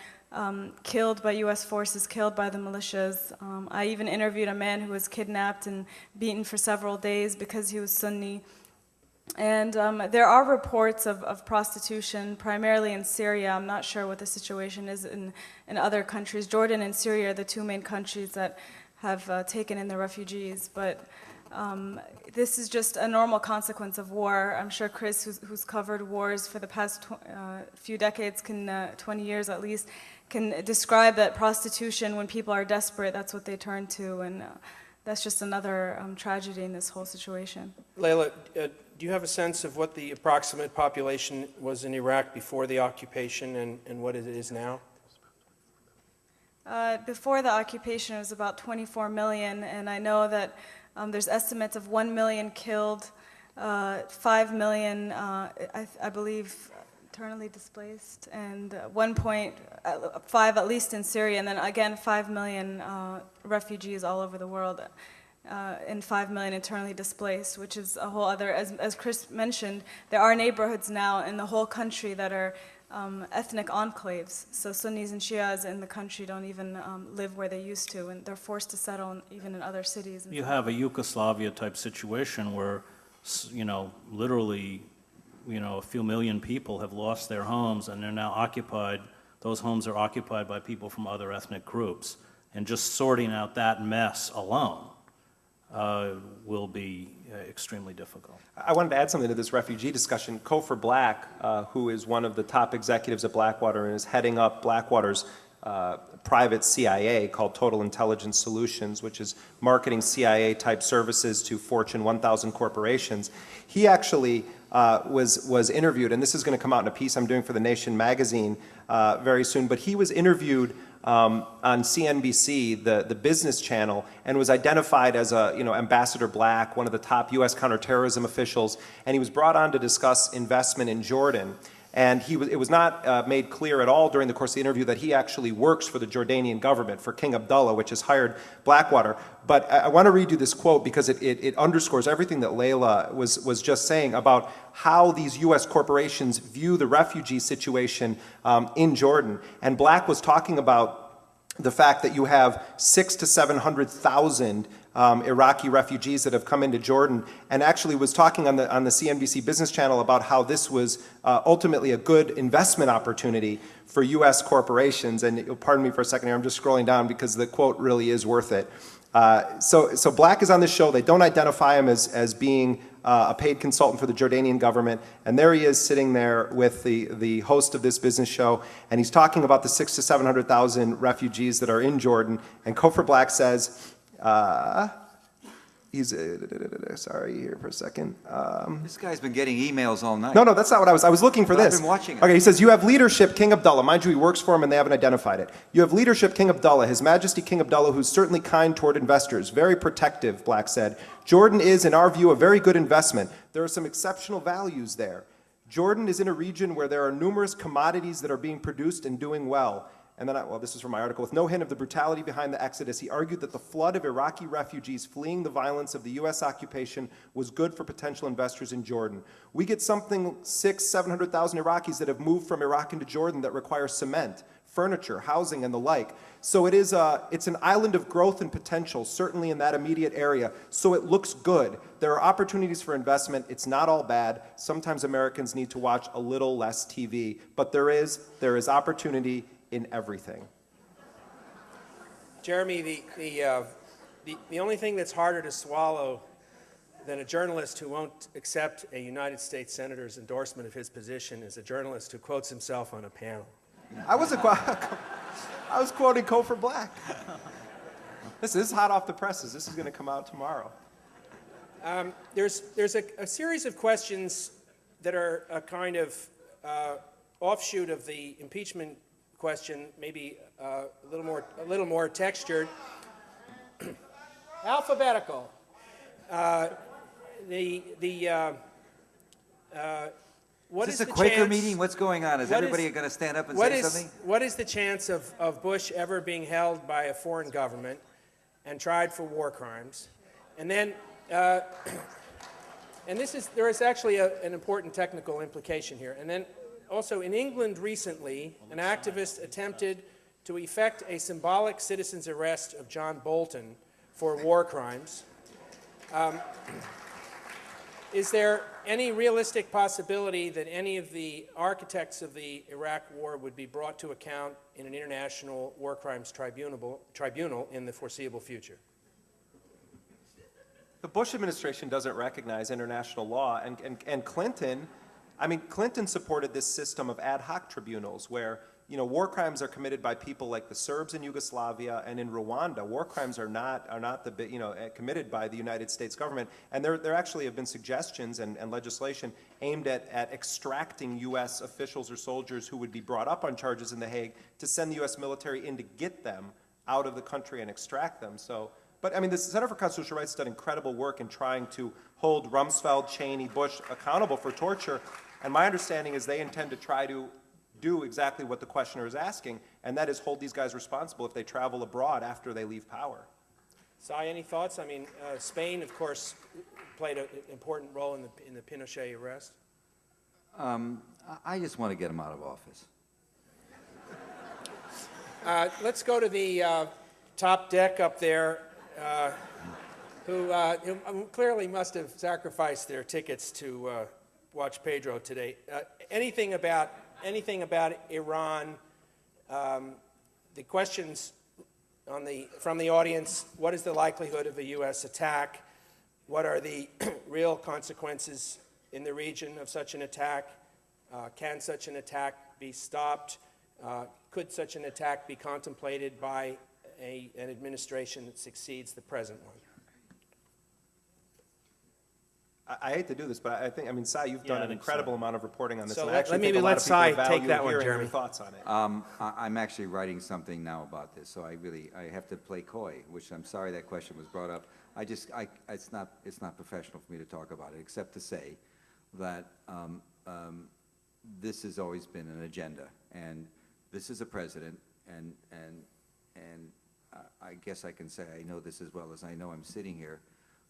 killed by U.S. forces, killed by the militias. I even interviewed a man who was kidnapped and beaten for several days because he was Sunni. And there are reports of prostitution, primarily in Syria. I'm not sure what the situation is in other countries. Jordan and Syria are the two main countries that have taken in the refugees. But this is just a normal consequence of war. I'm sure Chris, who's covered wars for the past few decades, 20 years at least, can describe that prostitution, when people are desperate, that's what they turn to. And that's just another tragedy in this whole situation. Laila, do you have a sense of what the approximate population was in Iraq before the occupation and what it is now? Before the occupation, it was about 24 million, and I know that there's estimates of 1 million killed, 5 million, I believe, internally displaced, and 1.5 at least in Syria, and then again 5 million refugees all over the world, and 5 million internally displaced, which is a whole other, as Chris mentioned, there are neighborhoods now in the whole country that are ethnic enclaves. So Sunnis and Shias in the country don't even live where they used to, and they're forced to settle even in other cities. You have a Yugoslavia-type situation where, literally, a few million people have lost their homes, and they're now occupied. Those homes are occupied by people from other ethnic groups. And just sorting out that mess alone will be extremely difficult. I wanted to add something to this refugee discussion. Cofer Black, who is one of the top executives at Blackwater and is heading up Blackwater's private CIA called Total Intelligence Solutions, which is marketing CIA-type services to Fortune 1000 corporations. He actually was interviewed, and this is going to come out in a piece I'm doing for The Nation magazine very soon, but he was interviewed on CNBC, the business channel, and was identified as Ambassador Black, one of the top U.S. counterterrorism officials, and he was brought on to discuss investment in Jordan. And it was not made clear at all during the course of the interview that he actually works for the Jordanian government, for King Abdullah, which has hired Blackwater. But I want to read you this quote because it underscores everything that Laila was just saying about how these U.S. corporations view the refugee situation in Jordan. And Black was talking about the fact that you have 600,000 to 700,000 Iraqi refugees that have come into Jordan, and actually was talking on the CNBC Business Channel about how this was ultimately a good investment opportunity for U.S. corporations. And pardon me for a second here, I'm just scrolling down because the quote really is worth it. So Black is on this show. They don't identify him as being a paid consultant for the Jordanian government, and there he is sitting there with the host of this business show, and he's talking about the 600,000 to 700,000 refugees that are in Jordan. And Cofer Black says, sorry, here for a second. This guy's been getting emails all night. No, that's not what I was looking for. This. I've been watching it. Okay, he says, you have leadership, King Abdullah. Mind you, he works for him and they haven't identified it. You have leadership, King Abdullah, His Majesty King Abdullah, who's certainly kind toward investors, very protective, Black said. Jordan is, in our view, a very good investment. There are some exceptional values there. Jordan is in a region where there are numerous commodities that are being produced and doing well. And then, this is from my article, with no hint of the brutality behind the exodus, he argued that the flood of Iraqi refugees fleeing the violence of the U.S. occupation was good for potential investors in Jordan. We get something 600,000, 700,000 Iraqis that have moved from Iraq into Jordan that require cement, furniture, housing, and the like. So it's an island of growth and potential, certainly in that immediate area. So it looks good. There are opportunities for investment. It's not all bad. Sometimes Americans need to watch a little less TV, but there is opportunity in everything. Jeremy, the only thing that's harder to swallow than a journalist who won't accept a United States senator's endorsement of his position is a journalist who quotes himself on a panel. I was quoting Cofer Black. This is hot off the presses. This is going to come out tomorrow. There's a series of questions that are a kind of offshoot of the impeachment question, maybe a little more textured. Alphabetical. What Is is this a the Quaker chance, meeting? What's going on? Is everybody going to stand up and say something? What is the chance of Bush ever being held by a foreign government and tried for war crimes? And then, and there is actually an important technical implication here. And then also in England recently, an activist attempted to effect a symbolic citizen's arrest of John Bolton for war crimes. Is there any realistic possibility that any of the architects of the Iraq War would be brought to account in an international war crimes tribunal in the foreseeable future? The Bush administration doesn't recognize international law, and Clinton, I mean, Clinton supported this system of ad hoc tribunals where, you know, war crimes are committed by people like the Serbs in Yugoslavia and in Rwanda. War crimes are not committed by the United States government. And there actually have been suggestions and legislation aimed at extracting U.S. officials or soldiers who would be brought up on charges in The Hague to send the U.S. military in to get them out of the country and extract them. So, but I mean, the Center for Constitutional Rights has done incredible work in trying to hold Rumsfeld, Cheney, Bush accountable for torture. And my understanding is they intend to try to do exactly what the questioner is asking, and that is hold these guys responsible if they travel abroad after they leave power. Sai, any thoughts? I mean, Spain, of course, played an important role in the Pinochet arrest. I just want to get him out of office. Let's go to the top deck up there, who clearly must have sacrificed their tickets to watch Pedro today. Anything about Iran? The questions from the audience: what is the likelihood of a U.S. attack? What are the real consequences in the region of such an attack? Can such an attack be stopped? Could such an attack be contemplated by an administration that succeeds the present one? I hate to do this, but I mean, Sai, you've done an incredible amount of reporting on this. So and I actually think maybe a lot let of people Sai value take that one, hearing Jeremy. your thoughts on it. I'm actually writing something now about this, so I have to play coy, which I'm sorry that question was brought up. It's not professional for me to talk about it, except to say that this has always been an agenda, and this is a president, and I guess I can say I know this as well as I know I'm sitting here,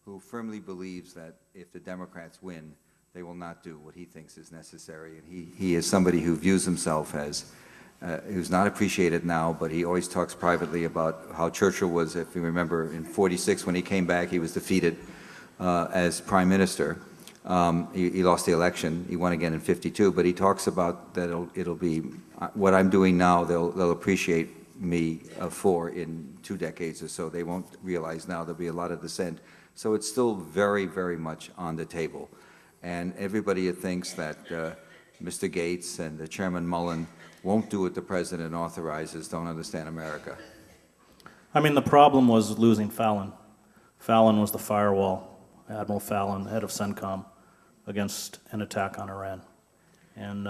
who firmly believes that if the Democrats win, they will not do what he thinks is necessary. And he is somebody who views himself as, who's not appreciated now, but he always talks privately about how Churchill was, if you remember, in '46 when he came back, he was defeated as prime minister. He lost the election. He won again in '52, but he talks about that it'll be, what I'm doing now, they'll appreciate me for in 2 decades or so. They won't realize now there'll be a lot of dissent. So it's still very, very much on the table. And everybody that thinks that Mr. Gates and the Chairman Mullen won't do what the President authorizes don't understand America. I mean, the problem was losing Fallon. Fallon was the firewall, Admiral Fallon, head of CENTCOM, against an attack on Iran. And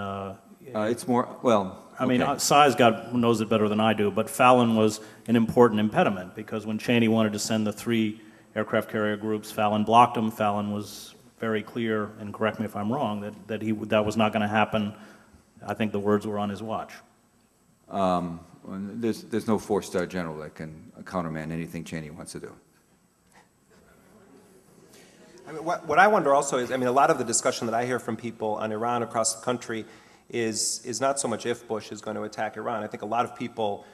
it's more, well, I mean, okay. Sai's knows it better than I do, but Fallon was an important impediment because when Cheney wanted to send the 3 aircraft carrier groups, Fallon blocked them. Fallon was very clear, and correct me if I'm wrong, that was not going to happen. I think the words were on his watch. There's no 4-star general that can countermand anything Cheney wants to do. I mean, what I wonder also is, I mean, a lot of the discussion that I hear from people on Iran across the country is not so much if Bush is going to attack Iran. I think a lot of people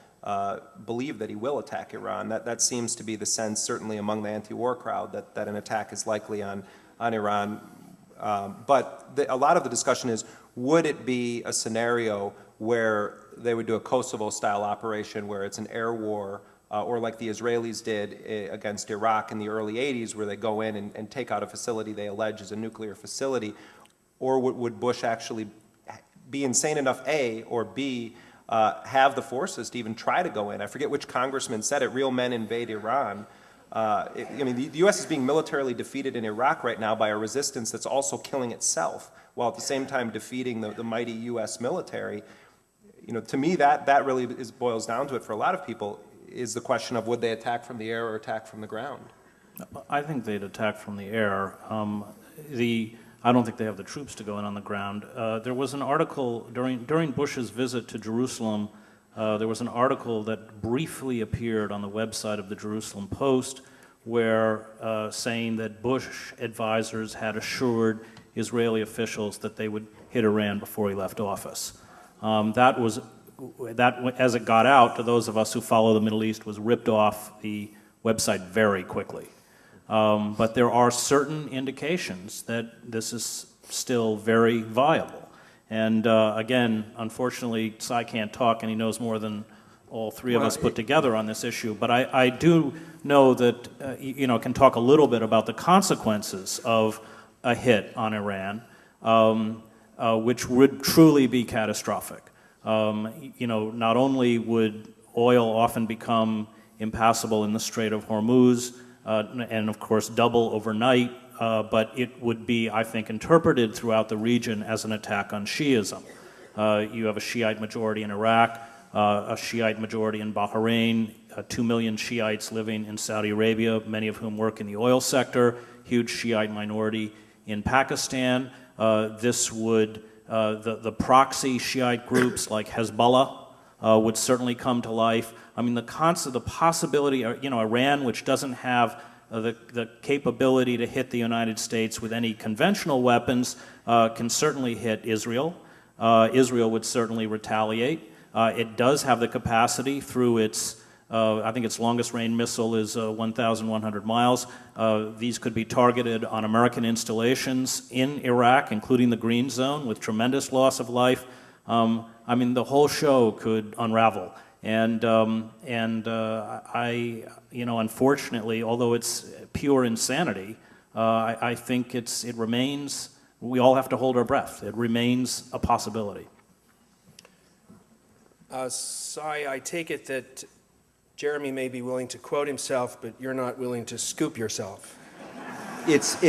believe that he will attack Iran. That seems to be the sense, certainly among the anti-war crowd, that an attack is likely on Iran. But a lot of the discussion is, would it be a scenario where they would do a Kosovo-style operation where it's an air war, or like the Israelis did against Iraq in the early 80s, where they go in and take out a facility they allege is a nuclear facility? Or would Bush actually be insane enough, A, or B, have the forces to even try to go in? I forget which congressman said it, real men invade Iran. I mean, the U.S. is being militarily defeated in Iraq right now by a resistance that's also killing itself. while at the same time defeating the mighty U.S. military. You know, to me, that really boils down to it for a lot of people, is the question of would they attack from the air or attack from the ground? I think they'd attack from the air. I don't think they have the troops to go in on the ground. There was an article during Bush's visit to Jerusalem. There was an article that briefly appeared on the website of the Jerusalem Post where saying that Bush advisors had assured Israeli officials that they would hit Iran before he left office. That, as it got out to those of us who follow the Middle East, was ripped off the website very quickly. But there are certain indications that this is still very viable. And again, unfortunately, Cy can't talk, and he knows more than all three of us put together on this issue. But I do know that, can talk a little bit about the consequences of a hit on Iran, which would truly be catastrophic. Not only would oil often become impassable in the Strait of Hormuz, and of course double overnight, but it would be, I think, interpreted throughout the region as an attack on Shiism. You have a Shiite majority in Iraq, a Shiite majority in Bahrain, 2 million Shiites living in Saudi Arabia, many of whom work in the oil sector, huge Shiite minority in Pakistan. This would, the proxy Shiite groups like Hezbollah would certainly come to life. I mean, the possibility, Iran, which doesn't have the capability to hit the United States with any conventional weapons, can certainly hit Israel. Israel would certainly retaliate. It does have the capacity through its, I think its longest range missile is 1,100 miles. These could be targeted on American installations in Iraq, including the Green Zone, with tremendous loss of life. I mean, the whole show could unravel. And unfortunately, although it's pure insanity, I think it remains, we all have to hold our breath. It remains a possibility. Cy, I take it that Jeremy may be willing to quote himself, but you're not willing to scoop yourself. It's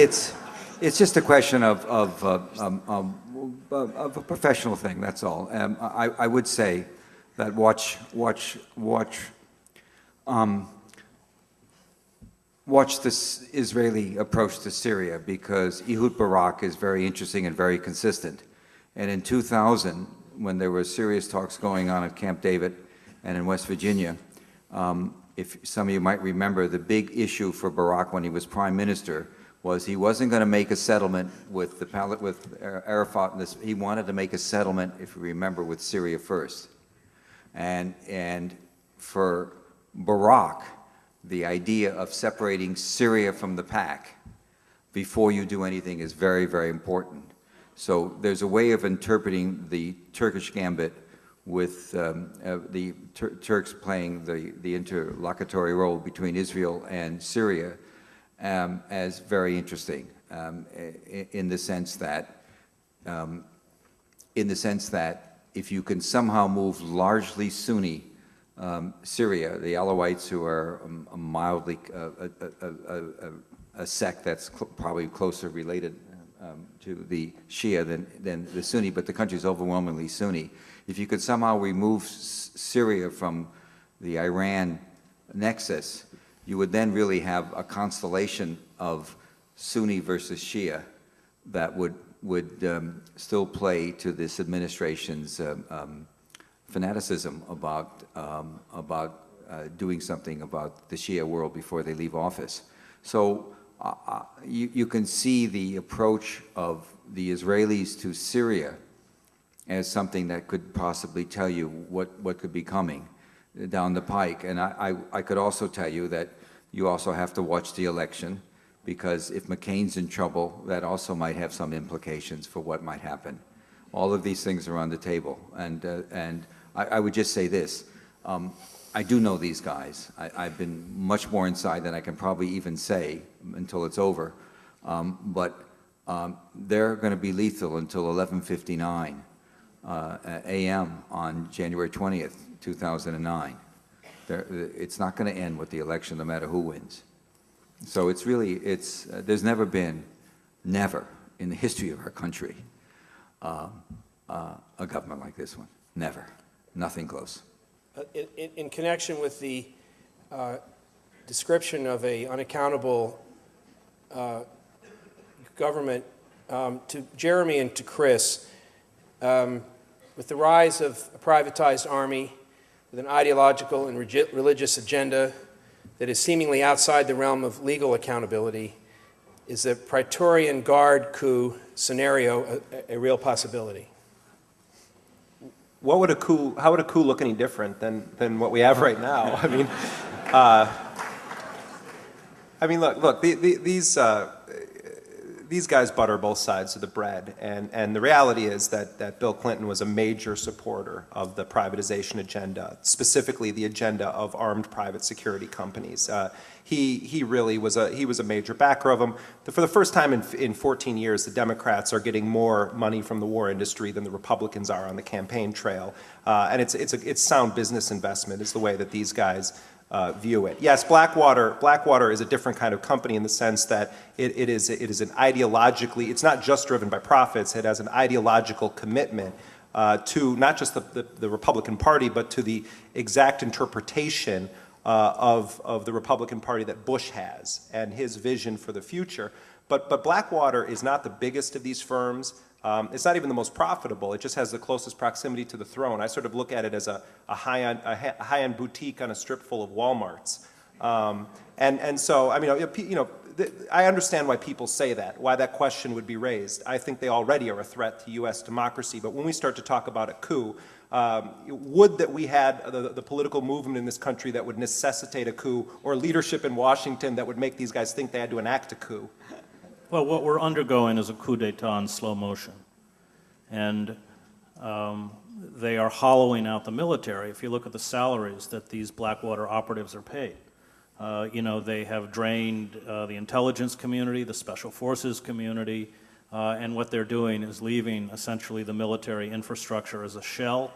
just a question of a professional thing, that's all. I would say that watch this Israeli approach to Syria, because Ehud Barak is very interesting and very consistent. And in 2000, when there were serious talks going on at Camp David and in West Virginia, if some of you might remember, the big issue for Barak when he was prime minister was he wasn't going to make a settlement with Arafat. He wanted to make a settlement, if you remember, with Syria first. And for Barak, the idea of separating Syria from the pack before you do anything is very, very important. So there's a way of interpreting the Turkish gambit with the Turks playing the interlocutory role between Israel and Syria as very interesting in the sense that if you can somehow move largely Sunni Syria, the Alawites, who are a mildly a sect that's probably closer related to the Shia than the Sunni, but the country is overwhelmingly Sunni. If you could somehow remove Syria from the Iran nexus, you would then really have a constellation of Sunni versus Shia that would still play to this administration's fanaticism about doing something about the Shia world before they leave office. So you can see the approach of the Israelis to Syria as something that could possibly tell you what could be coming down the pike. And I could also tell you that you also have to watch the election, because if McCain's in trouble, that also might have some implications for what might happen. All of these things are on the table. And I would just say this. I do know these guys. I've been much more inside than I can probably even say until it's over. But they're going to be lethal until 11:59 a.m. on January 20th, 2009. It's not going to end with the election, no matter who wins. So it's really, there's never in the history of our country, a government like this one. Never. Nothing close. In connection with the description of a unaccountable government, to Jeremy and to Chris, with the rise of a privatized army with an ideological and religious agenda that is seemingly outside the realm of legal accountability, is the Praetorian Guard coup scenario a real possibility? How would a coup look any different than what we have right now? Look, these guys butter both sides of the bread, and the reality is that Bill Clinton was a major supporter of the privatization agenda, specifically the agenda of armed private security companies. He really was a major backer of them. For the first time in 14 years, the Democrats are getting more money from the war industry than the Republicans are on the campaign trail, and it's sound business investment is the way that these guys view it. Yes, Blackwater is a different kind of company in the sense that it is an ideologically, it's not just driven by profits, it has an ideological commitment to not just the Republican Party, but to the exact interpretation of the Republican Party that Bush has and his vision for the future. But Blackwater is not the biggest of these firms. It's not even the most profitable. It just has the closest proximity to the throne. I sort of look at it as a high-end boutique on a strip full of Walmarts. And so, I understand why people say that, why that question would be raised. I think they already are a threat to U.S. democracy. But when we start to talk about a coup, would that we had the political movement in this country that would necessitate a coup, or leadership in Washington that would make these guys think they had to enact a coup? Well, what we're undergoing is a coup d'etat in slow motion. And they are hollowing out the military. If you look at the salaries that these Blackwater operatives are paid, they have drained the intelligence community, the special forces community, and what they're doing is leaving essentially the military infrastructure as a shell.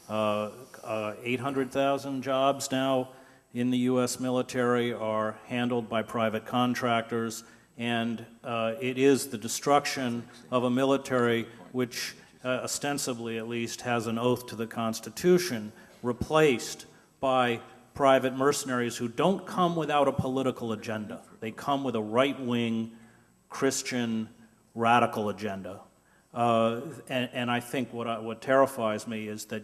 800,000 jobs now in the U.S. military are handled by private contractors. And it is the destruction of a military which, ostensibly at least, has an oath to the Constitution, replaced by private mercenaries who don't come without a political agenda. They come with a right-wing, Christian, radical agenda. And I think what terrifies me is that,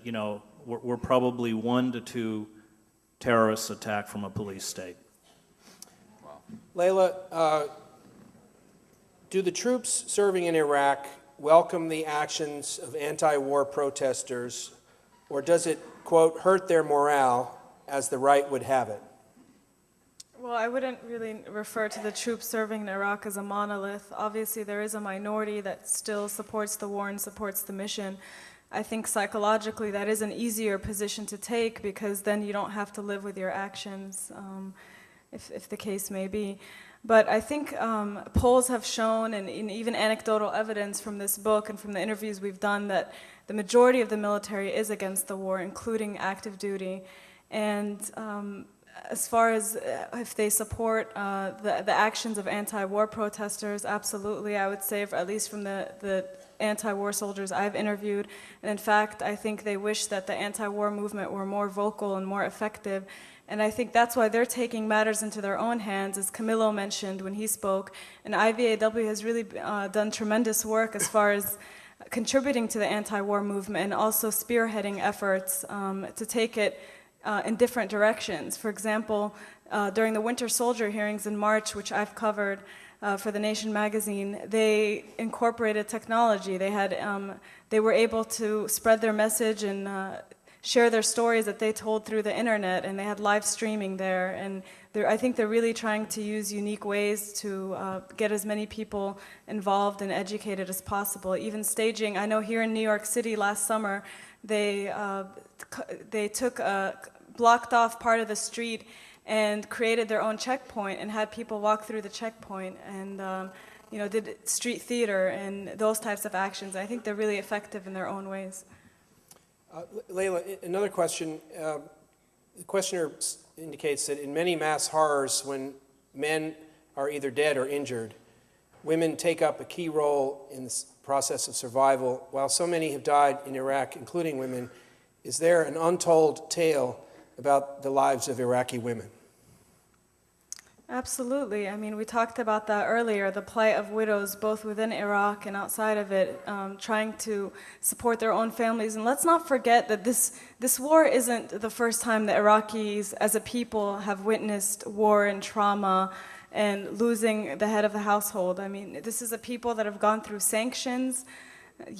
we're probably 1 to 2 terrorists attacked from a police state. Wow. Laila, do the troops serving in Iraq welcome the actions of anti-war protesters, or does it, quote, hurt their morale as the right would have it? Well, I wouldn't really refer to the troops serving in Iraq as a monolith. Obviously, there is a minority that still supports the war and supports the mission. I think psychologically that is an easier position to take because then you don't have to live with your actions, if the case may be. But I think polls have shown, and even anecdotal evidence from this book and from the interviews we've done, that the majority of the military is against the war, including active duty. And as far as if they support the actions of anti-war protesters, absolutely, I would say, at least from the anti-war soldiers I've interviewed. And in fact, I think they wish that the anti-war movement were more vocal and more effective. And I think that's why they're taking matters into their own hands, as Camillo mentioned when he spoke. And IVAW has really done tremendous work as far as contributing to the anti-war movement and also spearheading efforts to take it in different directions. For example, during the Winter Soldier hearings in March, which I've covered for The Nation magazine, they incorporated technology. They were able to spread their message and share their stories that they told through the internet, and they had live streaming there. And I think they're really trying to use unique ways to get as many people involved and educated as possible. Even staging, I know here in New York City last summer, they blocked off part of the street and created their own checkpoint and had people walk through the checkpoint and did street theater and those types of actions. I think they're really effective in their own ways. Laila, another question. The questioner indicates that in many mass horrors, when men are either dead or injured, women take up a key role in process of survival. While so many have died in Iraq, including women, is there an untold tale about the lives of Iraqi women? Absolutely. I mean, we talked about that earlier, the plight of widows both within Iraq and outside of it, trying to support their own families. And let's not forget that this war isn't the first time the Iraqis as a people have witnessed war and trauma and losing the head of the household. I mean, this is a people that have gone through sanctions,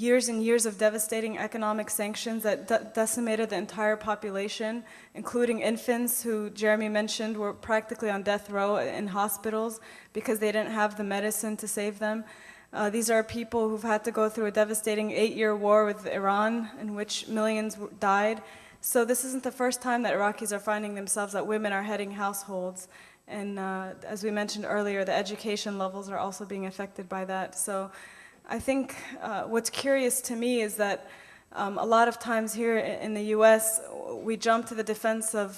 years and years of devastating economic sanctions that decimated the entire population, including infants who Jeremy mentioned were practically on death row in hospitals because they didn't have the medicine to save them. These are people who've had to go through a devastating 8-year war with Iran in which millions died. So this isn't the first time that Iraqis are finding themselves that women are heading households. And as we mentioned earlier, the education levels are also being affected by that. So I think what's curious to me is that a lot of times here in the US, we jump to the defense of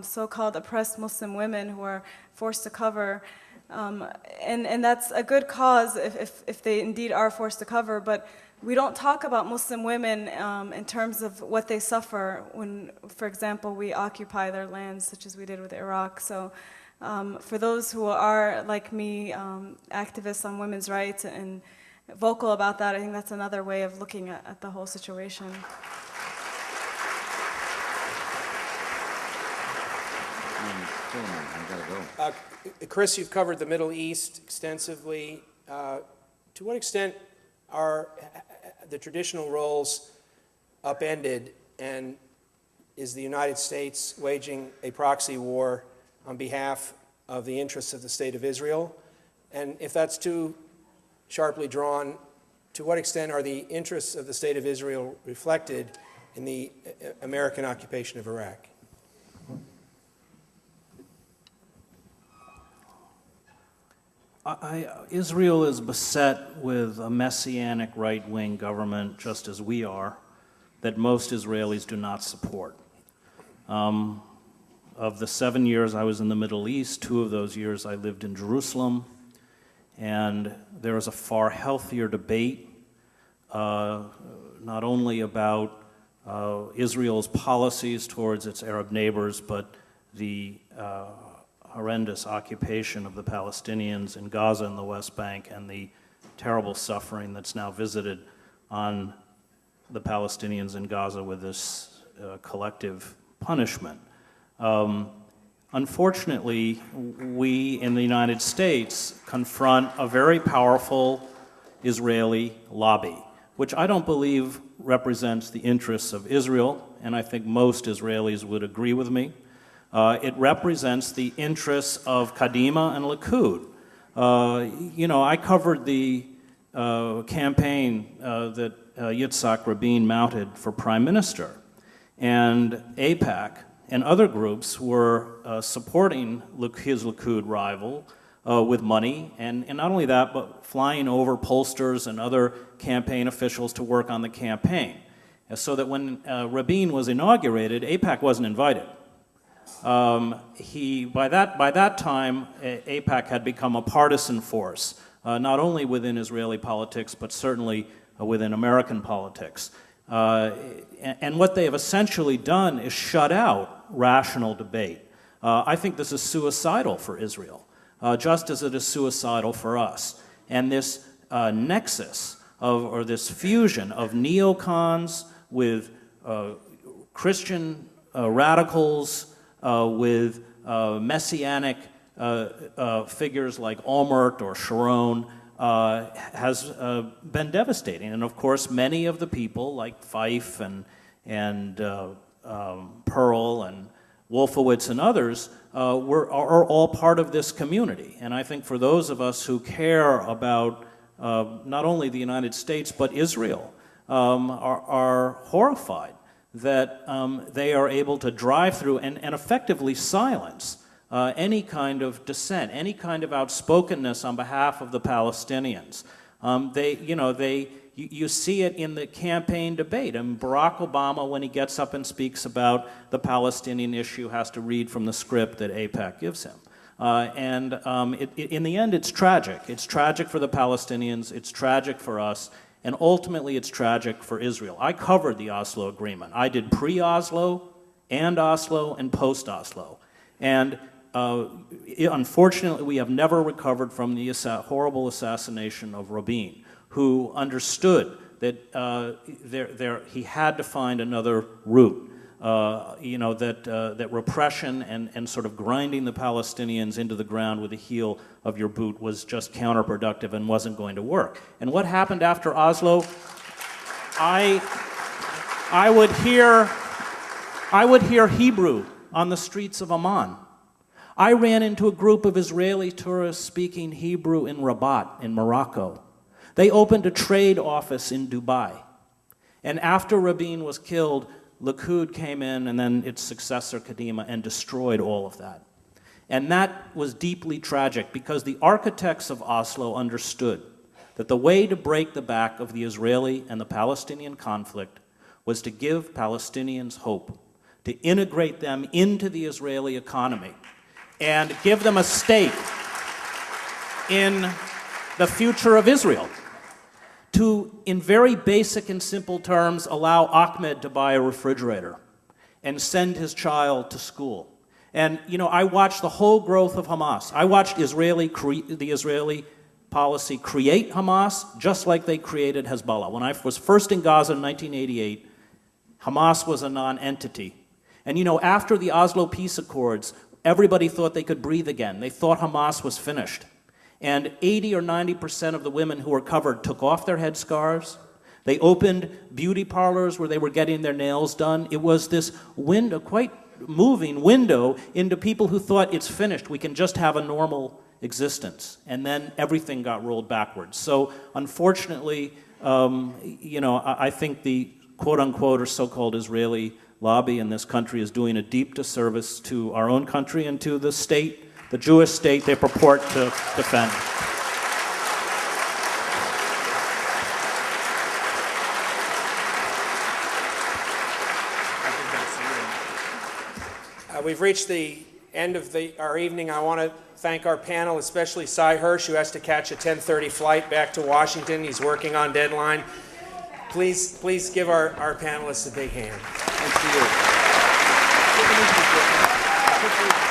so-called oppressed Muslim women who are forced to cover. And that's a good cause if they indeed are forced to cover, but we don't talk about Muslim women in terms of what they suffer when, for example, we occupy their lands, such as we did with Iraq. So for those who are, like me, activists on women's rights and vocal about that, I think that's another way of looking at the whole situation. Chris, you've covered the Middle East extensively. To what extent are the traditional roles upended, and is the United States waging a proxy war on behalf of the interests of the State of Israel? And if that's too sharply drawn, to what extent are the interests of the State of Israel reflected in the American occupation of Iraq? Israel is beset with a messianic right-wing government, just as we are, that most Israelis do not support. Of the 7 years I was in the Middle East, 2 of those years I lived in Jerusalem, and there is a far healthier debate, not only about Israel's policies towards its Arab neighbors, but the horrendous occupation of the Palestinians in Gaza and the West Bank, and the terrible suffering that's now visited on the Palestinians in Gaza with this collective punishment. Unfortunately, we in the United States confront a very powerful Israeli lobby, which I don't believe represents the interests of Israel, and I think most Israelis would agree with me. It represents the interests of Kadima and Likud. I covered the campaign that Yitzhak Rabin mounted for prime minister, and AIPAC and other groups were supporting his Likud rival with money, and not only that, but flying over pollsters and other campaign officials to work on the campaign. So that when Rabin was inaugurated, AIPAC wasn't invited. By that time, AIPAC had become a partisan force, not only within Israeli politics, but certainly within American politics. And what they have essentially done is shut out rational debate. I think this is suicidal for Israel, just as it is suicidal for us. And this nexus or this fusion of neocons with Christian radicals, with messianic figures like Olmert or Sharon, has been devastating. And of course, many of the people like Fife and Pearl and Wolfowitz and others are all part of this community. And I think for those of us who care about not only the United States but Israel, are horrified that they are able to drive through and effectively silence any kind of dissent, any kind of outspokenness on behalf of the Palestinians. You see it in the campaign debate. And Barack Obama, when he gets up and speaks about the Palestinian issue, has to read from the script that AIPAC gives him. In the end, it's tragic. It's tragic for the Palestinians. It's tragic for us. And ultimately, it's tragic for Israel. I covered the Oslo Agreement. I did pre-Oslo and post-Oslo. And unfortunately, we have never recovered from the horrible assassination of Rabin, who understood that he had to find another route. That repression and sort of grinding the Palestinians into the ground with the heel of your boot was just counterproductive and wasn't going to work. And what happened after Oslo? I would hear Hebrew on the streets of Amman. I ran into a group of Israeli tourists speaking Hebrew in Rabat, in Morocco. They opened a trade office in Dubai. And after Rabin was killed, Likud came in, and then its successor, Kadima, and destroyed all of that. And that was deeply tragic because the architects of Oslo understood that the way to break the back of the Israeli and the Palestinian conflict was to give Palestinians hope, to integrate them into the Israeli economy, and give them a stake in the future of Israel. To, in very basic and simple terms, allow Ahmed to buy a refrigerator and send his child to school. And, I watched the whole growth of Hamas. I watched the Israeli policy create Hamas just like they created Hezbollah. When I was first in Gaza in 1988, Hamas was a non-entity. And, after the Oslo peace accords, everybody thought they could breathe again. They thought Hamas was finished. And 80 or 90% of the women who were covered took off their headscarves. They opened beauty parlors where they were getting their nails done. It was this window, quite moving window, into people who thought it's finished. We can just have a normal existence. And then everything got rolled backwards. So unfortunately, I think the quote-unquote or so-called Israeli lobby in this country is doing a deep disservice to our own country and to the state, the Jewish state they purport to defend. We've reached the end of our evening. I want to thank our panel, especially Cy Hersh, who has to catch a 10:30 flight back to Washington. He's working on deadline. Please give our panelists a big hand. Thank you.